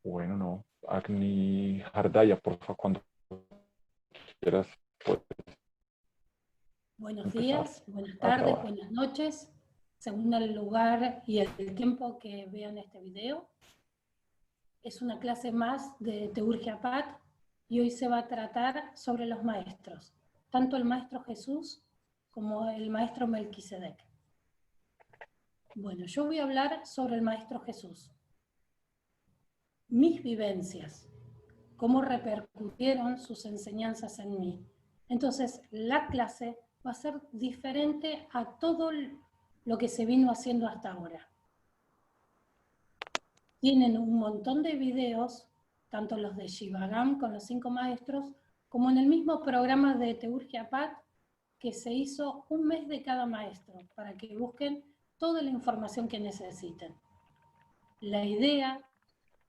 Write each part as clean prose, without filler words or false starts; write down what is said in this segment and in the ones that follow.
Bueno, no. Agni Hardaya, por favor, cuando quieras, puedes Buenos empezar días, buenas a tardes, grabar. buenas noches, según el lugar y el tiempo que vean este video. Es una clase más de Teurgia Pat y hoy se va a tratar sobre los maestros, tanto el maestro Jesús como el maestro Melquisedec. Bueno, yo voy a hablar sobre el maestro Jesús. Mis vivencias, cómo repercutieron sus enseñanzas en mí. Entonces, la clase va a ser diferente a todo lo que se vino haciendo hasta ahora. Tienen un montón de videos, tanto los de Shivagam con los 5 maestros, como en el mismo programa de Teurgia Pat, que se hizo un mes de cada maestro, para que busquen toda la información que necesiten. La idea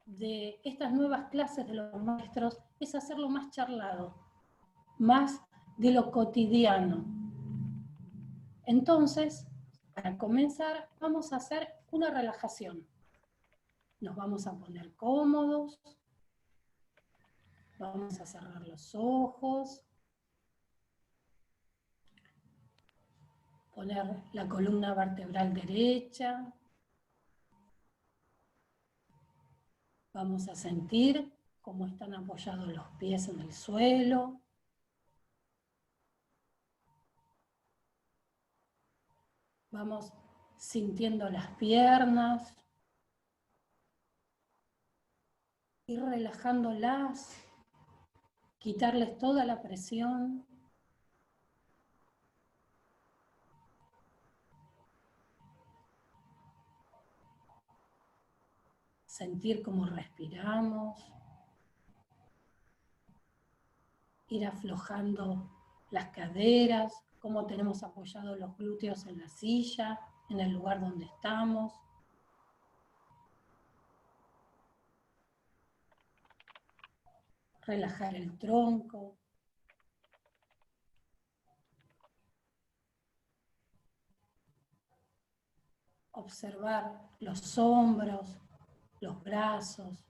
de estas nuevas clases de los maestros es hacerlo más charlado, más de lo cotidiano. Entonces, para comenzar, vamos a hacer una relajación. Nos vamos a poner cómodos, vamos a cerrar los ojos, poner la columna vertebral derecha, vamos a sentir cómo están apoyados los pies en el suelo. Vamos sintiendo las piernas, ir relajándolas, quitarles toda la presión. Sentir cómo respiramos, ir aflojando las caderas, cómo tenemos apoyados los glúteos en la silla, en el lugar donde estamos. Relajar el tronco. Observar los hombros, los brazos.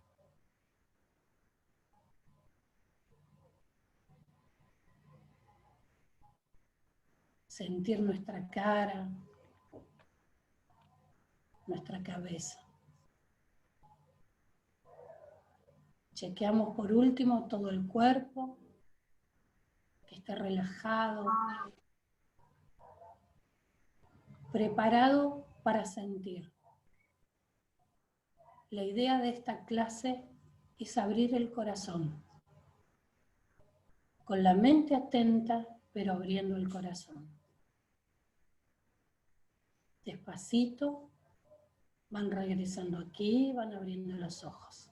Sentir nuestra cara, nuestra cabeza. Chequeamos por último todo el cuerpo, que esté relajado, preparado para sentir. La idea de esta clase es abrir el corazón, con la mente atenta, pero abriendo el corazón. Despacito, van regresando aquí, van abriendo los ojos.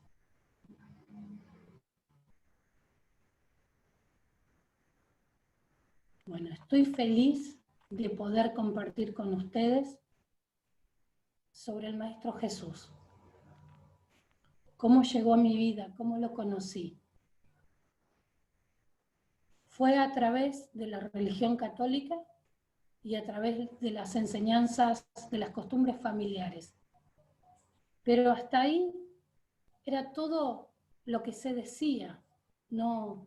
Bueno, estoy feliz de poder compartir con ustedes sobre el Maestro Jesús. Cómo llegó a mi vida, cómo lo conocí. Fue a través de la religión católica y a través de las enseñanzas, de las costumbres familiares. Pero hasta ahí era todo lo que se decía, no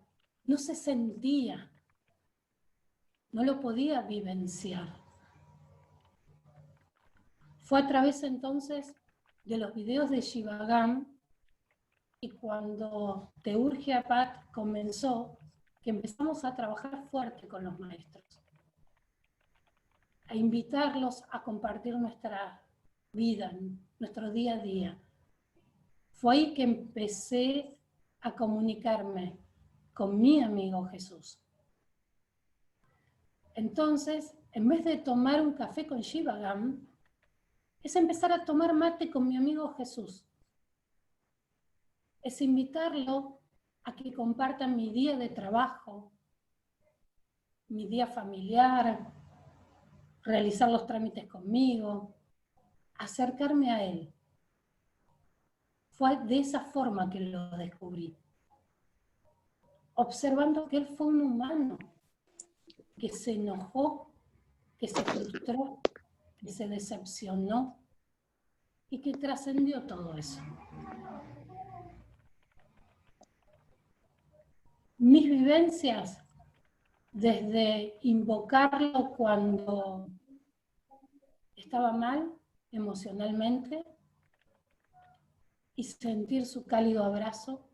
se sentía, no lo podía vivenciar. Fue a través entonces de los videos de Shivagam y cuando Teurgia Pat comenzó, que empezamos a trabajar fuerte con los maestros, a invitarlos a compartir nuestra vida, nuestro día a día. Fue ahí que empecé a comunicarme con mi amigo Jesús. Entonces, en vez de tomar un café con Shivagam, es empezar a tomar mate con mi amigo Jesús. Es invitarlo a que compartan mi día de trabajo, mi día familiar, realizar los trámites conmigo, acercarme a él. Fue de esa forma que lo descubrí, observando que él fue un humano, que se enojó, que se frustró, que se decepcionó y que trascendió todo eso. vivencias, desde invocarlo cuando estaba mal emocionalmente y sentir su cálido abrazo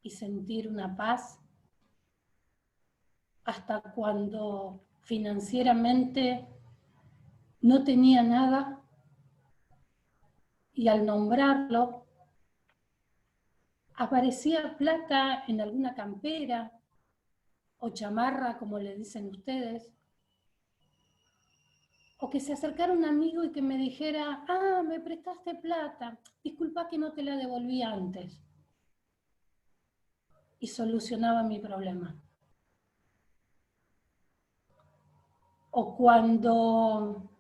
y sentir una paz, hasta cuando financieramente no tenía nada y al nombrarlo aparecía plata en alguna campera o chamarra, como le dicen ustedes, o que se acercara un amigo y que me dijera, ah, me prestaste plata, disculpa que no te la devolví antes, y solucionaba mi problema. O cuando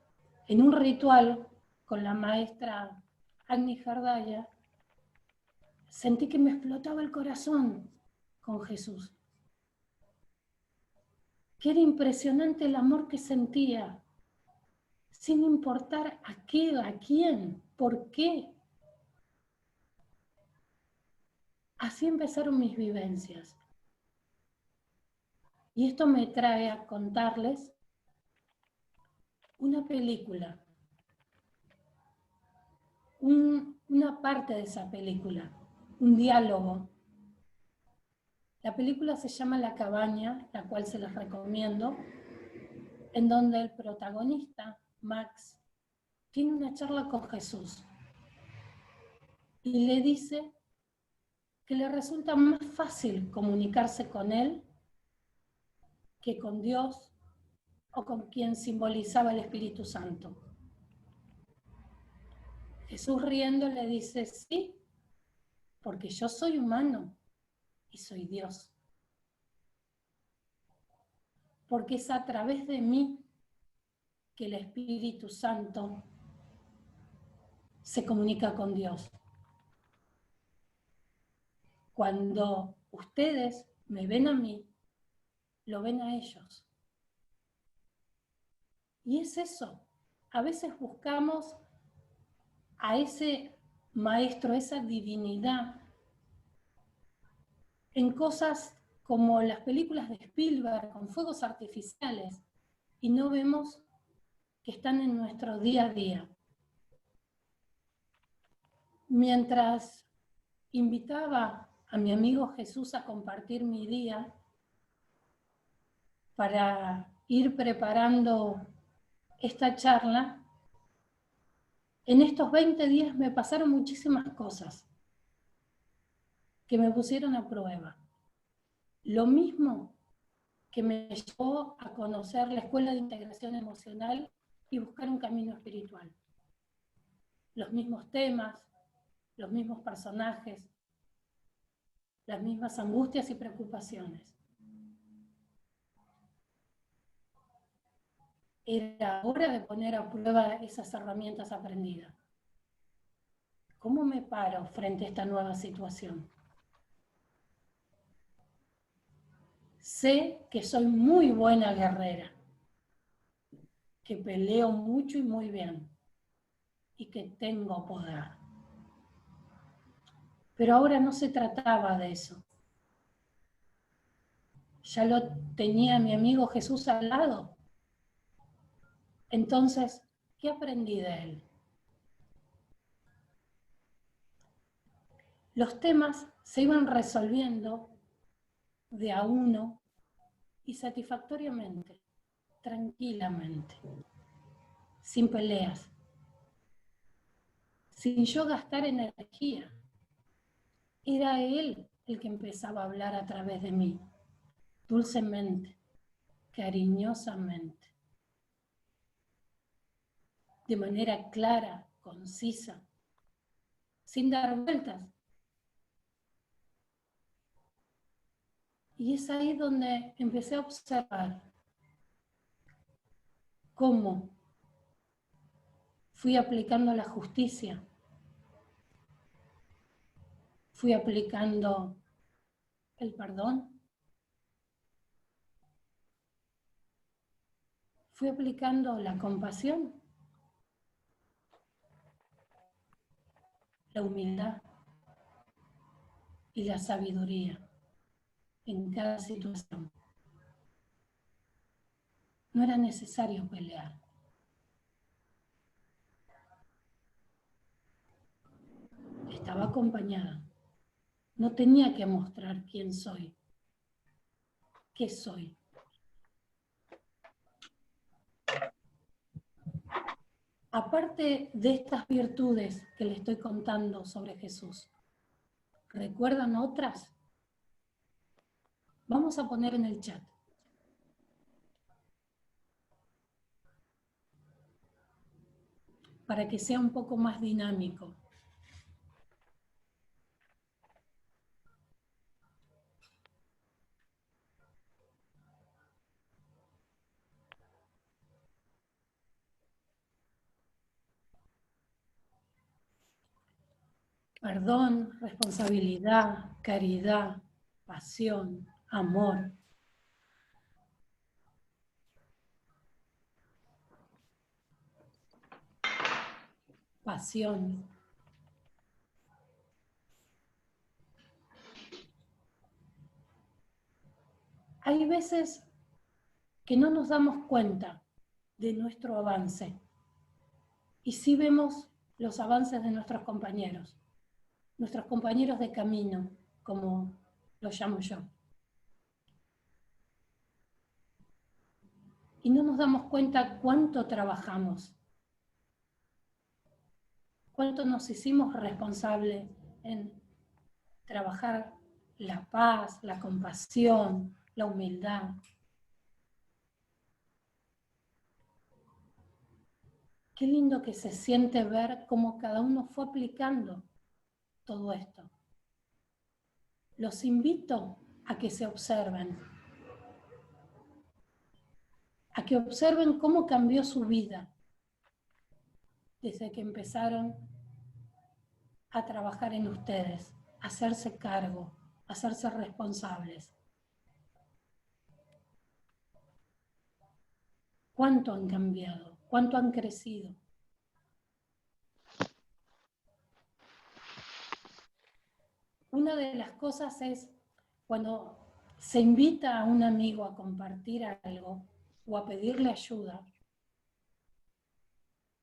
en un ritual con la maestra Agni Jardaya sentí que me explotaba el corazón con Jesús, que era impresionante el amor que sentía, sin importar a qué, a quién, por qué. Así empezaron mis vivencias. Y esto me trae a contarles una película, una parte de esa película, un diálogo. La película se llama La cabaña, la cual se les recomiendo, en donde el protagonista, Max, tiene una charla con Jesús y le dice que le resulta más fácil comunicarse con él que con Dios o con quien simbolizaba el Espíritu Santo. Jesús riendo le dice, sí, porque yo soy humano y soy Dios. Porque es a través de mí que el Espíritu Santo se comunica con Dios. Cuando ustedes me ven a mí, lo ven a ellos. Y es eso. A veces buscamos a ese maestro, esa divinidad, en cosas como las películas de Spielberg, con fuegos artificiales, y no vemos que están en nuestro día a día. Mientras invitaba a mi amigo Jesús a compartir mi día para ir preparando esta charla, en estos 20 días me pasaron muchísimas cosas que me pusieron a prueba. Lo mismo que me llevó a conocer la Escuela de Integración Emocional y buscar un camino espiritual. Los mismos temas, los mismos personajes, las mismas angustias y preocupaciones. Era hora de poner a prueba esas herramientas aprendidas. ¿Cómo me paro frente a esta nueva situación? Sé que soy muy buena guerrera, que peleo mucho y muy bien, y que tengo poder. Pero ahora no se trataba de eso. Ya lo tenía mi amigo Jesús al lado. Entonces, ¿qué aprendí de él? Los temas se iban resolviendo de a uno y satisfactoriamente, tranquilamente, sin peleas, sin yo gastar energía. Era él el que empezaba a hablar a través de mí, dulcemente, cariñosamente, de manera clara, concisa, sin dar vueltas. Y es ahí donde empecé a observar cómo fui aplicando la justicia, fui aplicando el perdón, fui aplicando la compasión, la humildad y la sabiduría. en cada situación. No era necesario pelear. Estaba acompañada. No tenía que mostrar quién soy, qué soy. Aparte de estas virtudes que le estoy contando sobre Jesús, ¿recuerdan otras? Vamos a poner en el chat. Para que sea un poco más dinámico. Perdón, responsabilidad, caridad, pasión, amor. Pasión. Hay veces que no nos damos cuenta de nuestro avance y sí vemos los avances de nuestros compañeros de camino, como lo llamo yo. Y no nos damos cuenta cuánto trabajamos, cuánto nos hicimos responsables en trabajar la paz, la compasión, la humildad. Qué lindo que se siente ver cómo cada uno fue aplicando todo esto. Los invito a que se observen, a que observen cómo cambió su vida desde que empezaron a trabajar en ustedes, a hacerse cargo, a hacerse responsables. ¿Cuánto han cambiado? ¿Cuánto han crecido? Una de las cosas es cuando se invita a un amigo a compartir algo o a pedirle ayuda,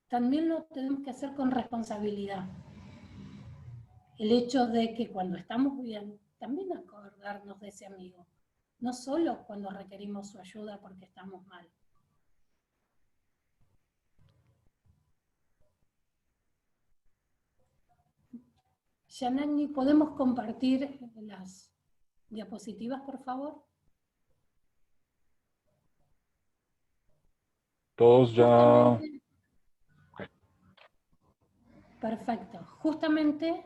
también lo tenemos que hacer con responsabilidad. El hecho de que cuando estamos bien, también acordarnos de ese amigo, no solo cuando requerimos su ayuda porque estamos mal. Yanani, ¿podemos compartir las diapositivas, por favor? Todos ya... Perfecto. Justamente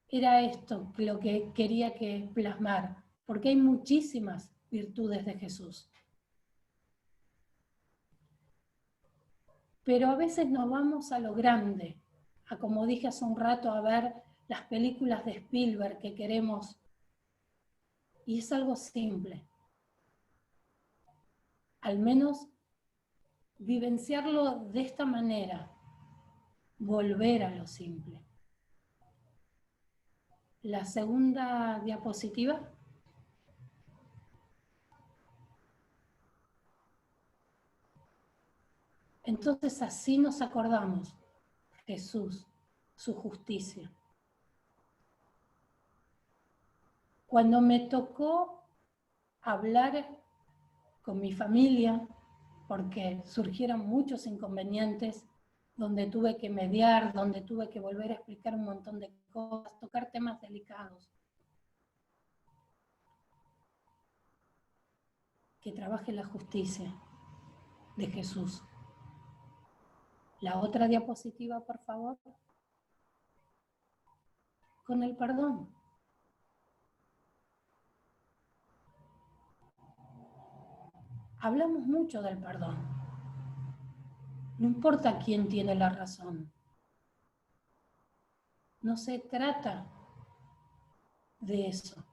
era esto lo que quería que plasmar, porque hay muchísimas virtudes de Jesús. Pero a veces nos vamos a lo grande, a como dije hace un rato, a ver las películas de Spielberg que queremos, y es algo simple. Al menos vivenciarlo de esta manera, volver a lo simple. La segunda diapositiva. Entonces así nos acordamos, Jesús, su justicia. Cuando me tocó hablar con mi familia, porque surgieron muchos inconvenientes, donde tuve que mediar, donde tuve que volver a explicar un montón de cosas, tocar temas delicados. Que trabaje la justicia de Jesús. La otra diapositiva, por favor. Con el perdón. Hablamos mucho del perdón. No importa quién tiene la razón. No se trata de eso.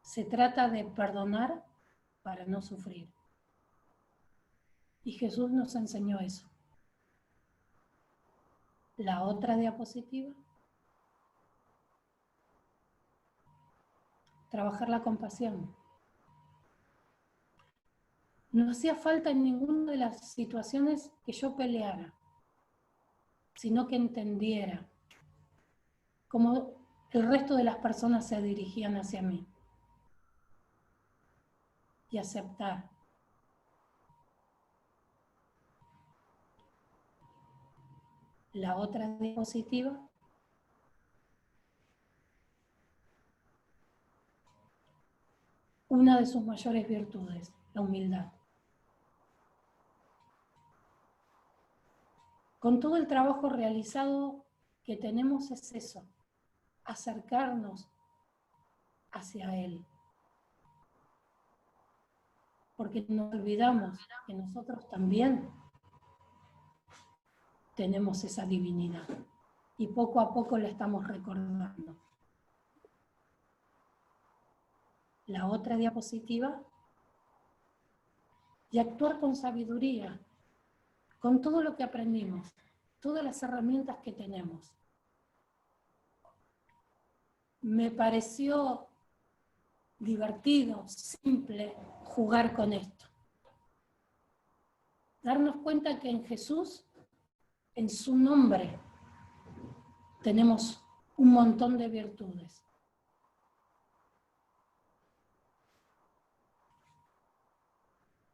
Se trata de perdonar para no sufrir. Y Jesús nos enseñó eso. La otra diapositiva. trabajar la compasión. No hacía falta en ninguna de las situaciones que yo peleara, sino que entendiera cómo el resto de las personas se dirigían hacia mí. Y aceptar. La otra diapositiva. Una de sus mayores virtudes, la humildad. Con todo el trabajo realizado que tenemos es eso, acercarnos hacia Él. Porque nos olvidamos que nosotros también tenemos esa divinidad y poco a poco la estamos recordando. La otra diapositiva. Y actuar con sabiduría, con todo lo que aprendimos, todas las herramientas que tenemos. Me pareció divertido, simple, jugar con esto. Darnos cuenta que en Jesús, en su nombre, tenemos un montón de virtudes.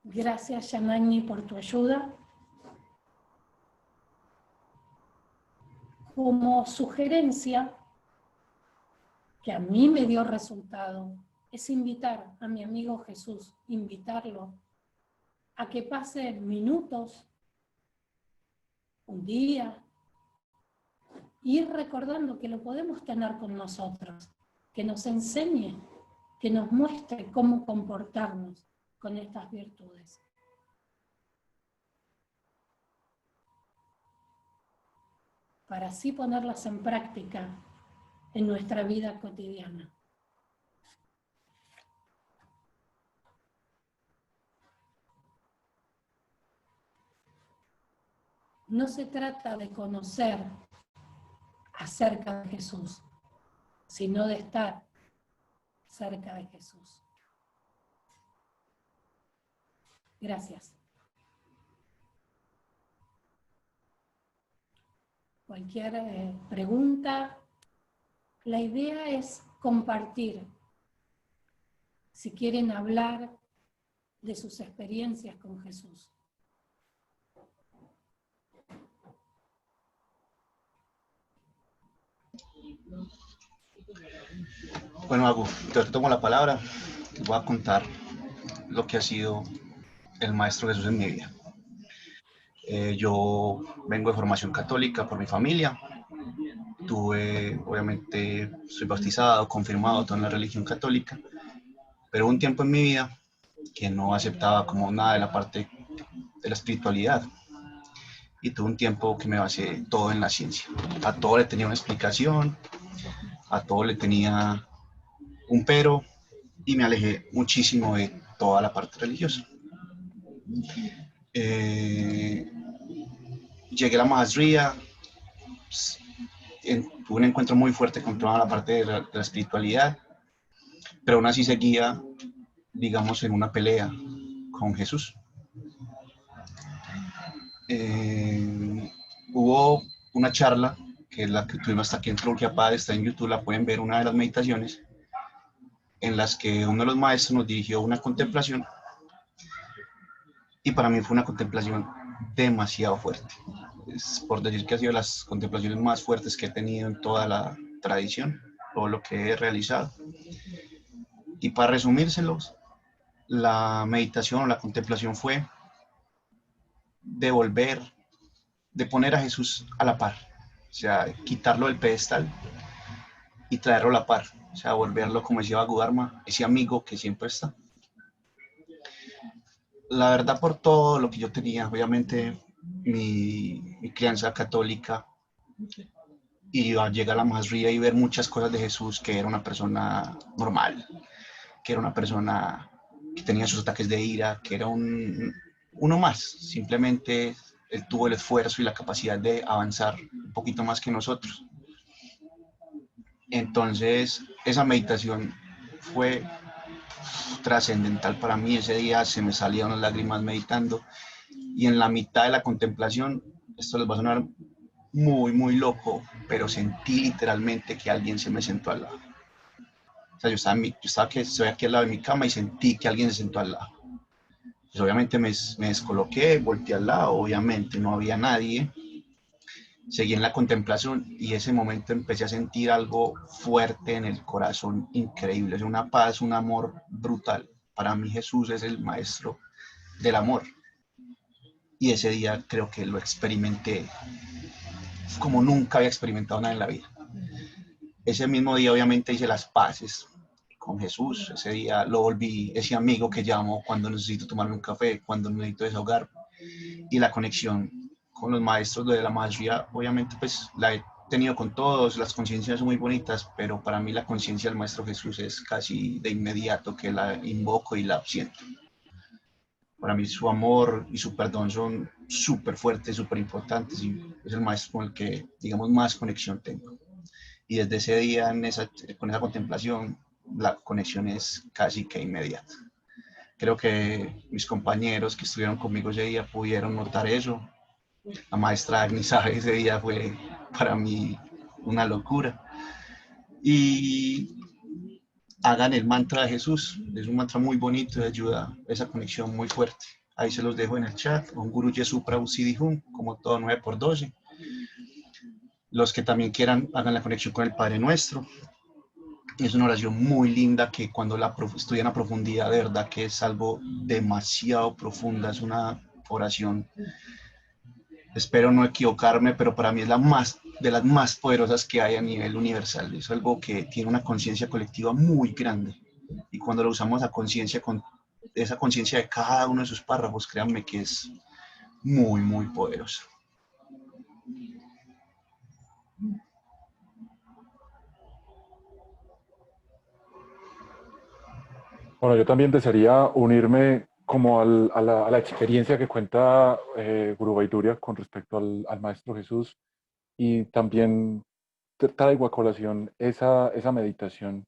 Gracias, Yanagni, por tu ayuda. Como sugerencia, que a mí me dio resultado, es invitar a mi amigo Jesús, invitarlo a que pase minutos, un día, ir recordando que lo podemos tener con nosotros, que nos enseñe, que nos muestre cómo comportarnos con estas virtudes. Para así ponerlas en práctica en nuestra vida cotidiana. No se trata de conocer acerca de Jesús, sino de estar cerca de Jesús. Gracias. Cualquier pregunta, la idea es compartir. Si quieren hablar de sus experiencias con Jesús. Bueno, Agu, te tomo la palabra, te voy a contar lo que ha sido el Maestro Jesús en mi vida. Yo vengo de formación católica por mi familia, obviamente, soy bautizado, confirmado, todo en la religión católica, pero hubo un tiempo en mi vida que no aceptaba como nada de la parte de la espiritualidad, y tuve un tiempo que me basé todo en la ciencia. A todo le tenía una explicación, a todo le tenía un pero, y me alejé muchísimo de toda la parte religiosa. Llegué a la maestría, tuve un encuentro muy fuerte con toda la parte de la espiritualidad, pero aún así seguía, digamos, en una pelea con Jesús. Hubo una charla, que es la que tuvimos hasta aquí en Teología Paz, está en YouTube, la pueden ver, una de las meditaciones, en las que uno de los maestros nos dirigió una contemplación, y para mí fue una contemplación demasiado fuerte. Es por decir que ha sido de las contemplaciones más fuertes que he tenido en toda la tradición, o lo que he realizado. Y para resumírselos, la meditación o la contemplación fue de poner a Jesús a la par, o sea, quitarlo del pedestal y traerlo a la par, o sea, volverlo, como decía Bhagavad, ese amigo que siempre está. La verdad, por todo lo que yo tenía, obviamente mi crianza católica, y llegar a la maestría y ver muchas cosas de Jesús, que era una persona normal, que era una persona que tenía sus ataques de ira, que era uno más, simplemente él tuvo el esfuerzo y la capacidad de avanzar un poquito más que nosotros. Entonces, esa meditación fue trascendental para mí. Ese día se me salían las lágrimas meditando, y en la mitad de la contemplación, esto les va a sonar muy, muy loco, pero sentí literalmente que alguien se me sentó al lado. O sea, estoy aquí al lado de mi cama y sentí que alguien se sentó al lado. Pues obviamente me descoloqué, volteé al lado, obviamente no había nadie. Seguí en la contemplación y ese momento empecé a sentir algo fuerte en el corazón, increíble. Es una paz, un amor brutal. Para mí Jesús es el maestro del amor. Y ese día creo que lo experimenté como nunca había experimentado nada en la vida. Ese mismo día obviamente hice las paces con Jesús. Ese día lo volví ese amigo que llamo cuando necesito tomarme un café, cuando necesito desahogar. Y la conexión con los maestros de la maestría, obviamente pues la he tenido con todos, las conciencias son muy bonitas, pero para mí la conciencia del Maestro Jesús es casi de inmediato que la invoco y la siento. Para mí su amor y su perdón son súper fuertes, súper importantes, y es el maestro con el que, digamos, más conexión tengo. Y desde ese día, con esa contemplación, la conexión es casi que inmediata. Creo que mis compañeros que estuvieron conmigo ese día pudieron notar eso. La maestra Agnisaje ese día fue para mí una locura. Y hagan el mantra de Jesús, es un mantra muy bonito y ayuda a esa conexión muy fuerte. Ahí se los dejo en el chat, un Guru Yesupra Usidihum, como todo 9x12. Los que también quieran, hagan la conexión con el Padre Nuestro. Es una oración muy linda que cuando la estudian a profundidad, de verdad que es algo demasiado profunda, es una oración, espero no equivocarme, pero para mí es de las más poderosas que hay a nivel universal. Es algo que tiene una conciencia colectiva muy grande. Y cuando lo usamos a conciencia, con esa conciencia de cada uno de sus párrafos, créanme que es muy, muy poderoso. Bueno, yo también desearía unirme como a la experiencia que cuenta Guru Vaidurya con respecto al Maestro Jesús, y también traigo a colación esa meditación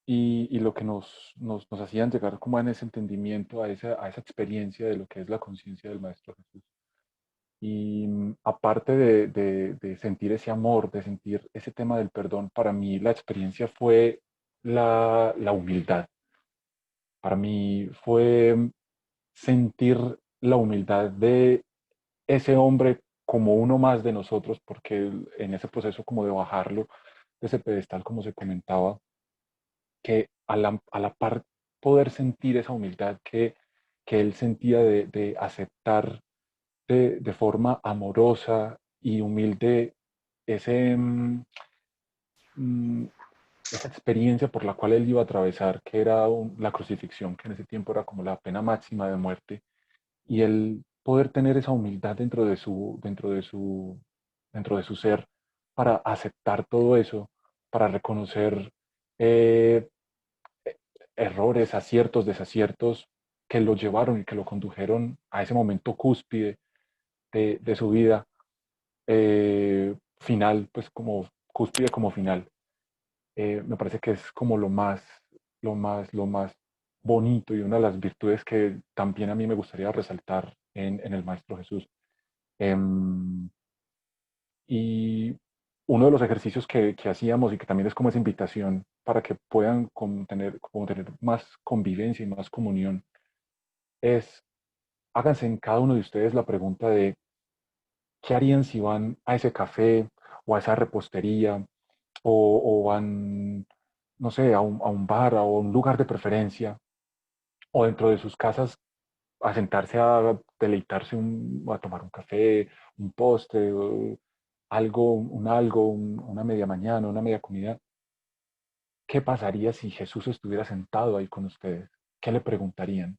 y lo que nos hacían llegar como en ese entendimiento, a esa experiencia de lo que es la conciencia del Maestro Jesús. Y aparte de sentir ese amor, de sentir ese tema del perdón, para mí la experiencia fue la humildad. Para mí fue sentir la humildad de ese hombre como uno más de nosotros, porque en ese proceso como de bajarlo de ese pedestal, como se comentaba, que a la par poder sentir esa humildad que él sentía de aceptar de forma amorosa y humilde ese, mm, esa experiencia por la cual él iba a atravesar, que era la crucifixión, que en ese tiempo era como la pena máxima de muerte, y el poder tener esa humildad dentro de su ser para aceptar todo eso, para reconocer eh, errores, aciertos, desaciertos que lo llevaron y que lo condujeron a ese momento cúspide de su vida, final, pues como cúspide como final. Me parece que es como lo más bonito y una de las virtudes que también a mí me gustaría resaltar en el Maestro Jesús. Em, y uno de los ejercicios que hacíamos y que también es como esa invitación para que puedan tener más convivencia y más comunión es, háganse en cada uno de ustedes la pregunta de qué harían si van a ese café o a esa repostería o van, no sé, a un bar o a un lugar de preferencia, o dentro de sus casas a sentarse a deleitarse, a tomar un café, un postre, una media mañana, una media comida. ¿Qué pasaría si Jesús estuviera sentado ahí con ustedes? ¿Qué le preguntarían?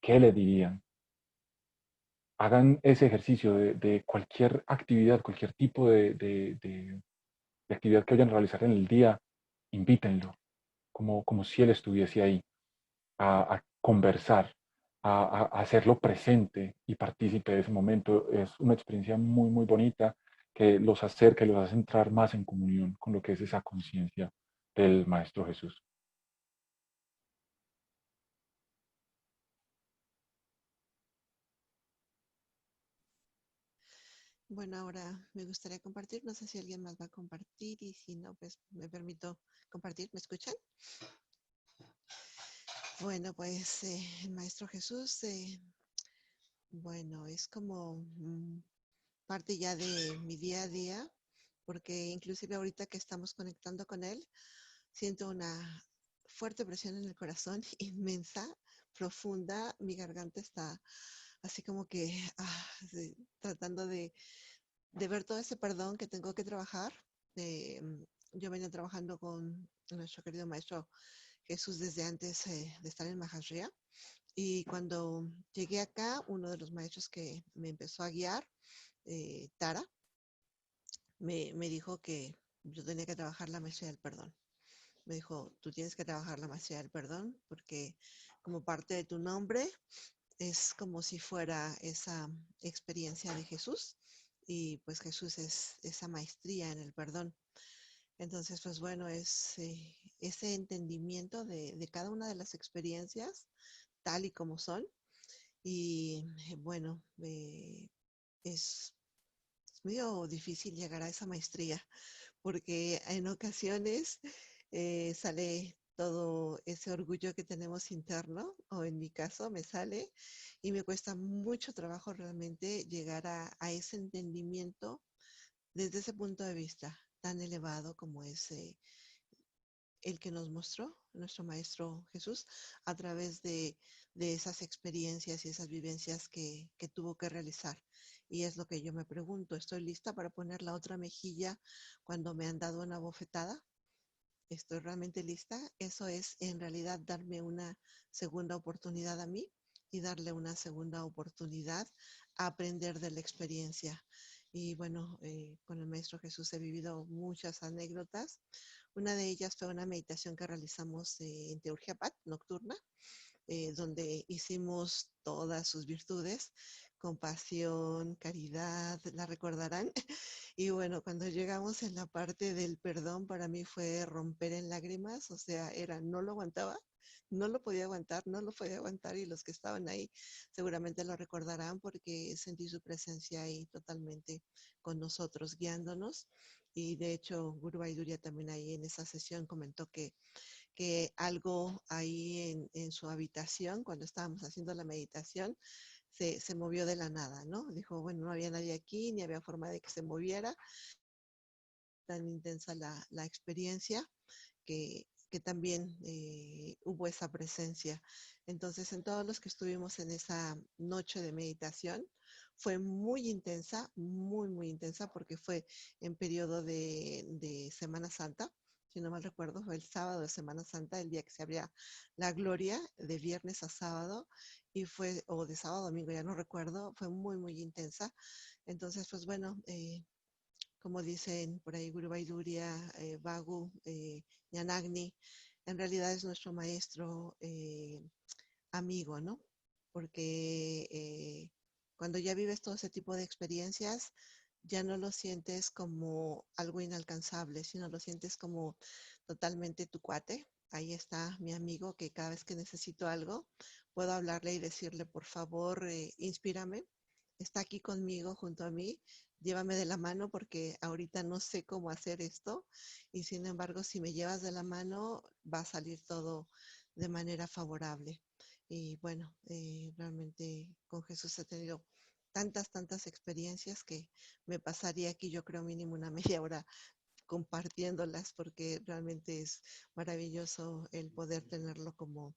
¿Qué le dirían? Hagan ese ejercicio de cualquier actividad, cualquier tipo de actividad que vayan a realizar en el día, invítenlo, como si él estuviese ahí, a conversar, a hacerlo presente y partícipe de ese momento. Es una experiencia muy, muy bonita que los acerca y los hace entrar más en comunión con lo que es esa conciencia del Maestro Jesús. Bueno, ahora me gustaría compartir, no sé si alguien más va a compartir y si no, pues me permito compartir. ¿Me escuchan? Bueno, pues el Maestro Jesús, bueno, es como parte ya de mi día a día, porque inclusive ahorita que estamos conectando con él, siento una fuerte presión en el corazón, inmensa, profunda. Mi garganta está así como que sí, tratando de ver todo ese perdón que tengo que trabajar. Eh, yo venía trabajando con nuestro querido maestro Jesús desde antes de estar en Mahashaya. Y cuando llegué acá, uno de los maestros que me empezó a guiar, Tara, me dijo que yo tenía que trabajar la maestría del perdón. Me dijo, tú tienes que trabajar la maestría del perdón porque como parte de tu nombre es como si fuera esa experiencia de Jesús y pues Jesús es esa maestría en el perdón. Entonces, pues bueno, es ese entendimiento de cada una de las experiencias tal y como son y bueno, es, es medio difícil llegar a esa maestría porque en ocasiones sale todo ese orgullo que tenemos interno, o en mi caso me sale, y me cuesta mucho trabajo realmente llegar a ese entendimiento desde ese punto de vista tan elevado como es el que nos mostró nuestro Maestro Jesús a través de esas experiencias y esas vivencias que tuvo que realizar. Y es lo que yo me pregunto, ¿estoy lista para poner la otra mejilla cuando me han dado una bofetada? ¿Estoy realmente lista? Eso es en realidad darme una segunda oportunidad a mí y darle una segunda oportunidad a aprender de la experiencia. Y bueno, con el Maestro Jesús he vivido muchas anécdotas. Una de ellas fue una meditación que realizamos en Teurgia Pat, nocturna, donde hicimos todas sus virtudes, compasión, caridad, la recordarán. Y bueno, cuando llegamos en la parte del perdón, para mí fue romper en lágrimas, o sea, era, no lo aguantaba, no lo podía aguantar, no lo podía aguantar y los que estaban ahí seguramente lo recordarán porque sentí su presencia ahí totalmente con nosotros, guiándonos. Y de hecho, Guru Vaidurya también ahí en esa sesión comentó que algo ahí en su habitación, cuando estábamos haciendo la meditación, se movió de la nada, ¿no? Dijo, bueno, no había nadie aquí, ni había forma de que se moviera, tan intensa la experiencia que también hubo esa presencia. Entonces, en todos los que estuvimos en esa noche de meditación, fue muy intensa, muy, muy intensa, porque fue en periodo de Semana Santa. Si no mal recuerdo, fue el sábado de Semana Santa, el día que se abría la gloria, de viernes a sábado, y fue, o de sábado a domingo, ya no recuerdo, fue muy, muy intensa. Entonces, pues bueno, como dicen por ahí Guru Vaidurya, Vagu, Yanagni, en realidad es nuestro maestro amigo, ¿no? Porque cuando ya vives todo ese tipo de experiencias, ya no lo sientes como algo inalcanzable, sino lo sientes como totalmente tu cuate. Ahí está mi amigo que cada vez que necesito algo, puedo hablarle y decirle, por favor, inspírame, está aquí conmigo, junto a mí, llévame de la mano porque ahorita no sé cómo hacer esto y sin embargo, si me llevas de la mano, va a salir todo de manera favorable. Y bueno, realmente con Jesús he tenido tantas, tantas experiencias que me pasaría aquí, yo creo, mínimo una media hora compartiéndolas porque realmente es maravilloso el poder tenerlo como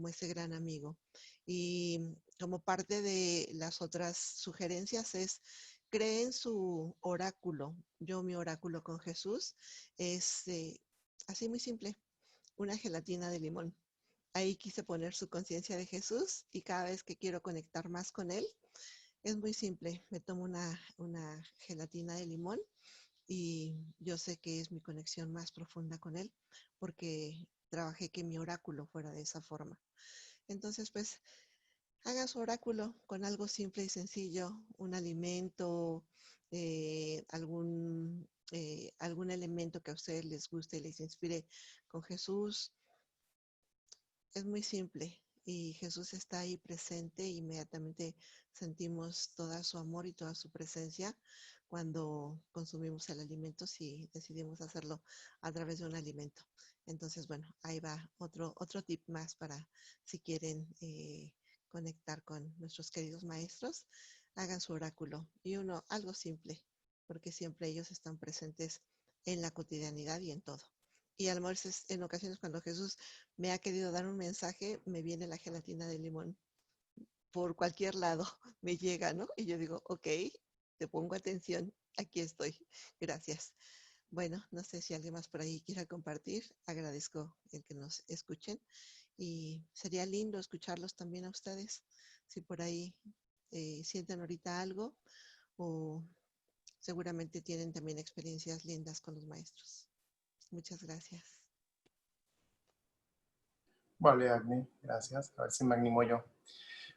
ese gran amigo. Y como parte de las otras sugerencias es creen su oráculo. Yo mi oráculo con Jesús es así muy simple, una gelatina de limón. Ahí quise poner su conciencia de Jesús y cada vez que quiero conectar más con él, es muy simple. Me tomo una gelatina de limón y yo sé que es mi conexión más profunda con él porque trabajé que mi oráculo fuera de esa forma. Entonces, pues, hagan su oráculo con algo simple y sencillo, un alimento, algún elemento que a ustedes les guste y les inspire con Jesús. Es muy simple y Jesús está ahí presente. Inmediatamente sentimos todo su amor y toda su presencia cuando consumimos el alimento, si decidimos hacerlo a través de un alimento. Entonces, bueno, ahí va otro tip más para si quieren conectar con nuestros queridos maestros, hagan su oráculo. Y algo simple, porque siempre ellos están presentes en la cotidianidad y en todo. Y a lo mejor en ocasiones cuando Jesús me ha querido dar un mensaje, me viene la gelatina de limón. Por cualquier lado me llega, ¿no? Y yo digo, ok, te pongo atención, aquí estoy. Gracias. Bueno, no sé si alguien más por ahí quiera compartir. Agradezco el que nos escuchen y sería lindo escucharlos también a ustedes. Si por ahí sienten ahorita algo o seguramente tienen también experiencias lindas con los maestros. Muchas gracias. Vale, Agni, gracias. A ver si me animo yo.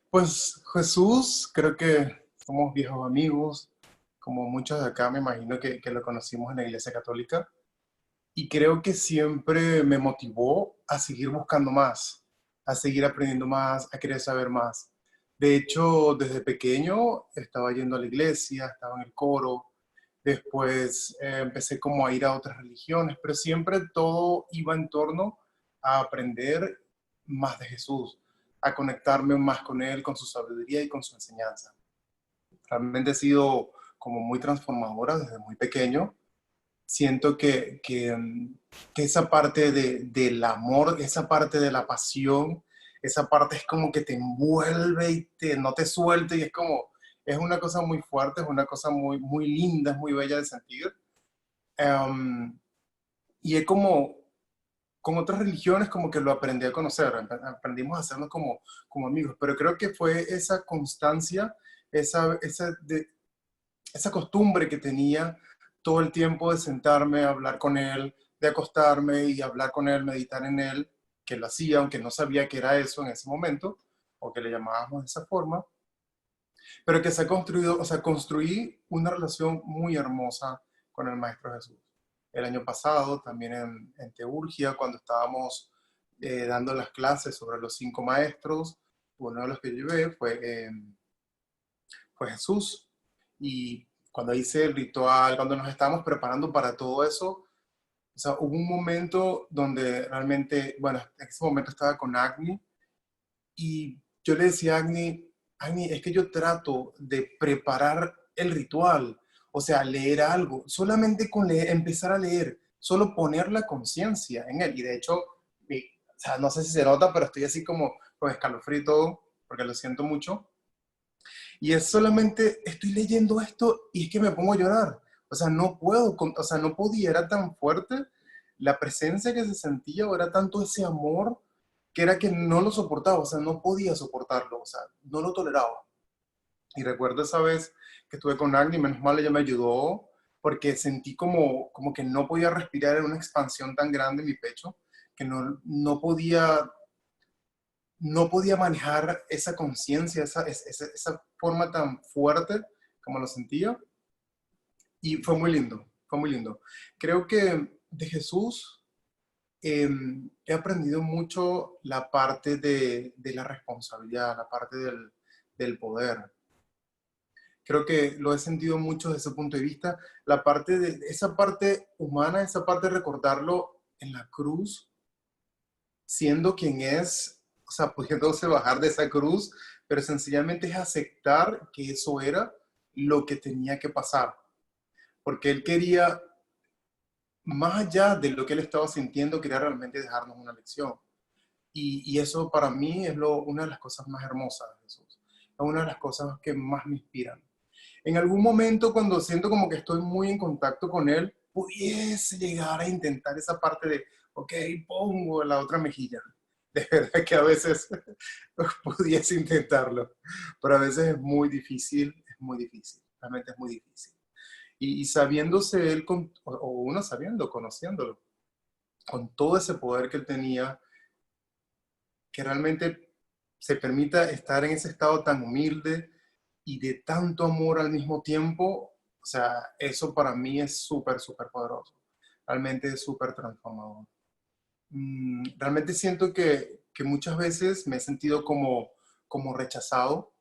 Pues Jesús, creo que somos viejos amigos, como muchos de acá me imagino que lo conocimos en la Iglesia Católica, y creo que siempre me motivó a seguir buscando más, a seguir aprendiendo más, a querer saber más. De hecho, desde pequeño estaba yendo a la iglesia, estaba en el coro, después empecé como a ir a otras religiones, pero siempre todo iba en torno a aprender más de Jesús, a conectarme más con Él, con su sabiduría y con su enseñanza. Realmente ha sido como muy transformadora desde muy pequeño. Siento que esa parte del amor, esa parte de la pasión, esa parte es como que te envuelve y no te suelta y es como, es una cosa muy fuerte, es una cosa muy, muy linda, es muy bella de sentir. Y es como, con otras religiones como que lo aprendí a conocer, aprendimos a hacernos como amigos, pero creo que fue esa constancia, esa costumbre que tenía todo el tiempo de sentarme a hablar con él, de acostarme y hablar con él, meditar en él, que lo hacía, aunque no sabía que era eso en ese momento, o que le llamábamos de esa forma, pero que se ha construido, o sea, construí una relación muy hermosa con el Maestro Jesús. El año pasado, también en Teurgia, cuando estábamos dando las clases sobre los 5 maestros, uno de los que llevé fue Jesús. Y cuando hice el ritual, cuando nos estábamos preparando para todo eso, o sea, hubo un momento donde realmente, bueno, en ese momento estaba con Agni y yo le decía a Agni, Agni, es que yo trato de preparar el ritual, o sea, leer algo, solamente con leer, empezar a leer, solo poner la conciencia en él. Y de hecho, o sea, no sé si se nota, pero estoy así como con escalofrío y todo, porque lo siento mucho. Y es solamente, estoy leyendo esto y es que me pongo a llorar. O sea, no puedo, o sea, no podía, era tan fuerte la presencia que se sentía, o era tanto ese amor, que era que no lo soportaba, o sea, no podía soportarlo, o sea, no lo toleraba. Y recuerdo esa vez que estuve con Agni, menos mal ella me ayudó, porque sentí como que no podía respirar en una expansión tan grande en mi pecho, que no podía manejar esa conciencia, esa forma tan fuerte como lo sentía. Y fue muy lindo, fue muy lindo. Creo que de Jesús he aprendido mucho la parte de la responsabilidad, la parte del poder. Creo que lo he sentido mucho desde ese punto de vista. La parte esa parte humana, esa parte de recordarlo en la cruz, siendo quien es, o sea, pudiéndose bajar de esa cruz, pero sencillamente es aceptar que eso era lo que tenía que pasar, porque él quería, más allá de lo que él estaba sintiendo, quería realmente dejarnos una lección. Y eso para mí es una de las cosas más hermosas de Jesús, es una de las cosas que más me inspiran. En algún momento, cuando siento como que estoy muy en contacto con él, pudiese llegar a intentar esa parte de, ok, pongo la otra mejilla. De verdad que a veces pudiese intentarlo, pero a veces es muy difícil, realmente es muy difícil. Y sabiéndose él, o uno sabiendo, conociéndolo, con todo ese poder que él tenía, que realmente se permita estar en ese estado tan humilde y de tanto amor al mismo tiempo, o sea, eso para mí es súper, súper poderoso. Realmente es súper transformador. Realmente siento que muchas veces me he sentido como rechazado,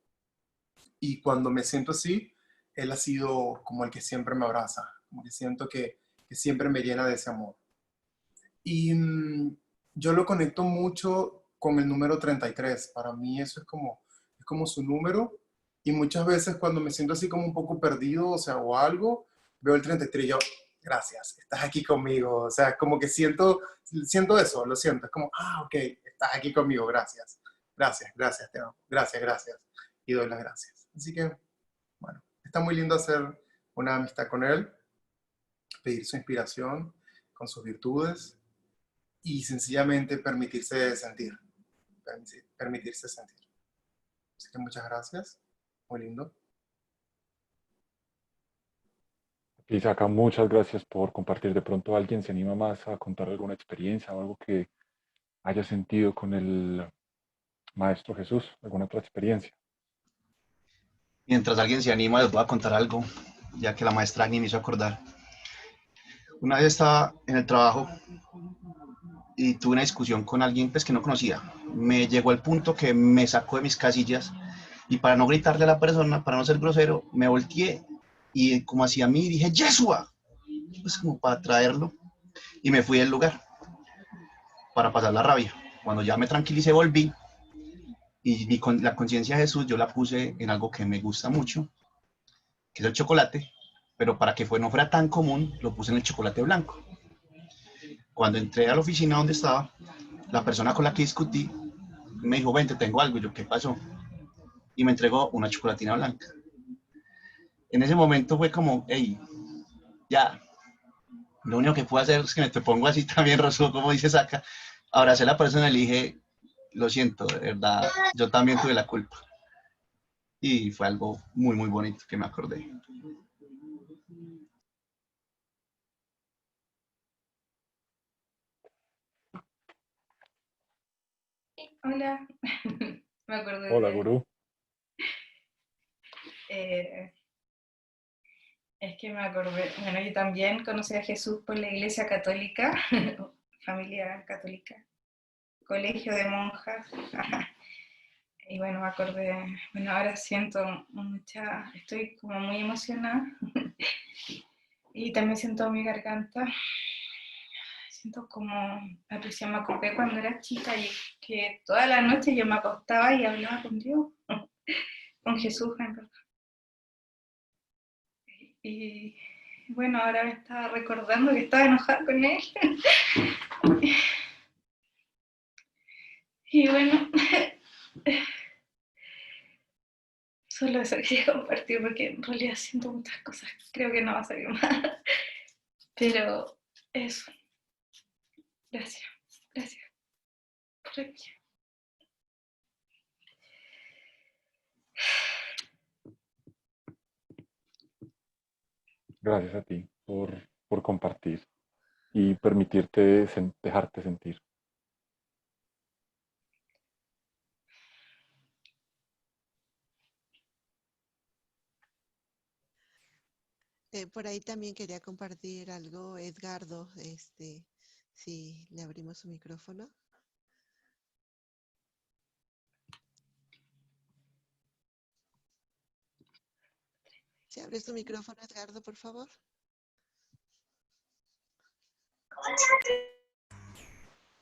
y cuando me siento así, Él ha sido como el que siempre me abraza, como que siento que siempre me llena de ese amor. Y yo lo conecto mucho con el número 33. Para mí eso es como su número. Y muchas veces cuando me siento así como un poco perdido, o sea, o algo, veo el 33 y yo, gracias, estás aquí conmigo. O sea, como que siento eso, lo siento. Es como, ok, estás aquí conmigo, gracias. Gracias, gracias, te amo. Gracias, gracias. Y doy las gracias. Así que, bueno, está muy lindo hacer una amistad con él, pedir su inspiración con sus virtudes y sencillamente permitirse sentir, permitirse sentir. Así que muchas gracias, muy lindo. Isaac, muchas gracias por compartir. De pronto alguien se anima más a contar alguna experiencia o algo que haya sentido con el Maestro Jesús, alguna otra experiencia. Mientras alguien se anima, les voy a contar algo, ya que la maestra Agni me hizo acordar. Una vez estaba en el trabajo y tuve una discusión con alguien pues, que no conocía. Me llegó al punto que me sacó de mis casillas y para no gritarle a la persona, para no ser grosero, me volteé y como hacia mí dije, ¡Yeshua! Pues como para traerlo y me fui del lugar para pasar la rabia. Cuando ya me tranquilicé, volví y con la conciencia de Jesús yo la puse en algo que me gusta mucho, que es el chocolate, pero para que no fuera tan común, lo puse en el chocolate blanco. Cuando entré a la oficina donde estaba, la persona con la que discutí me dijo, ven, te tengo algo. Y yo, ¿qué pasó? Y me entregó una chocolatina blanca. En ese momento fue como, hey, ya, lo único que puedo hacer es que me te pongo así también, Rosso, como dice Saca. Abracé a la persona y le dije, lo siento, de verdad, yo también tuve la culpa. Y fue algo muy, muy bonito que me acordé. Hola, me acordé Hola, gurú. eh, es que me acordé, bueno, yo también conocí a Jesús por la iglesia católica, familia católica, colegio de monjas, y bueno, me acordé, bueno, ahora siento estoy como muy emocionada, y también siento mi garganta, siento como, me acordé cuando era chica y que toda la noche yo me acostaba y hablaba con Dios, con Jesús en verdad. Y bueno, ahora me estaba recordando que estaba enojada con él. Y bueno, solo eso quería compartir porque en realidad siento muchas cosas. Creo que no va a salir más. Pero eso, gracias. Gracias por aquí. Gracias a ti por compartir y permitirte dejarte sentir. Por ahí también quería compartir algo, Edgardo, si le abrimos su micrófono. Si abres tu micrófono, Edgardo, por favor.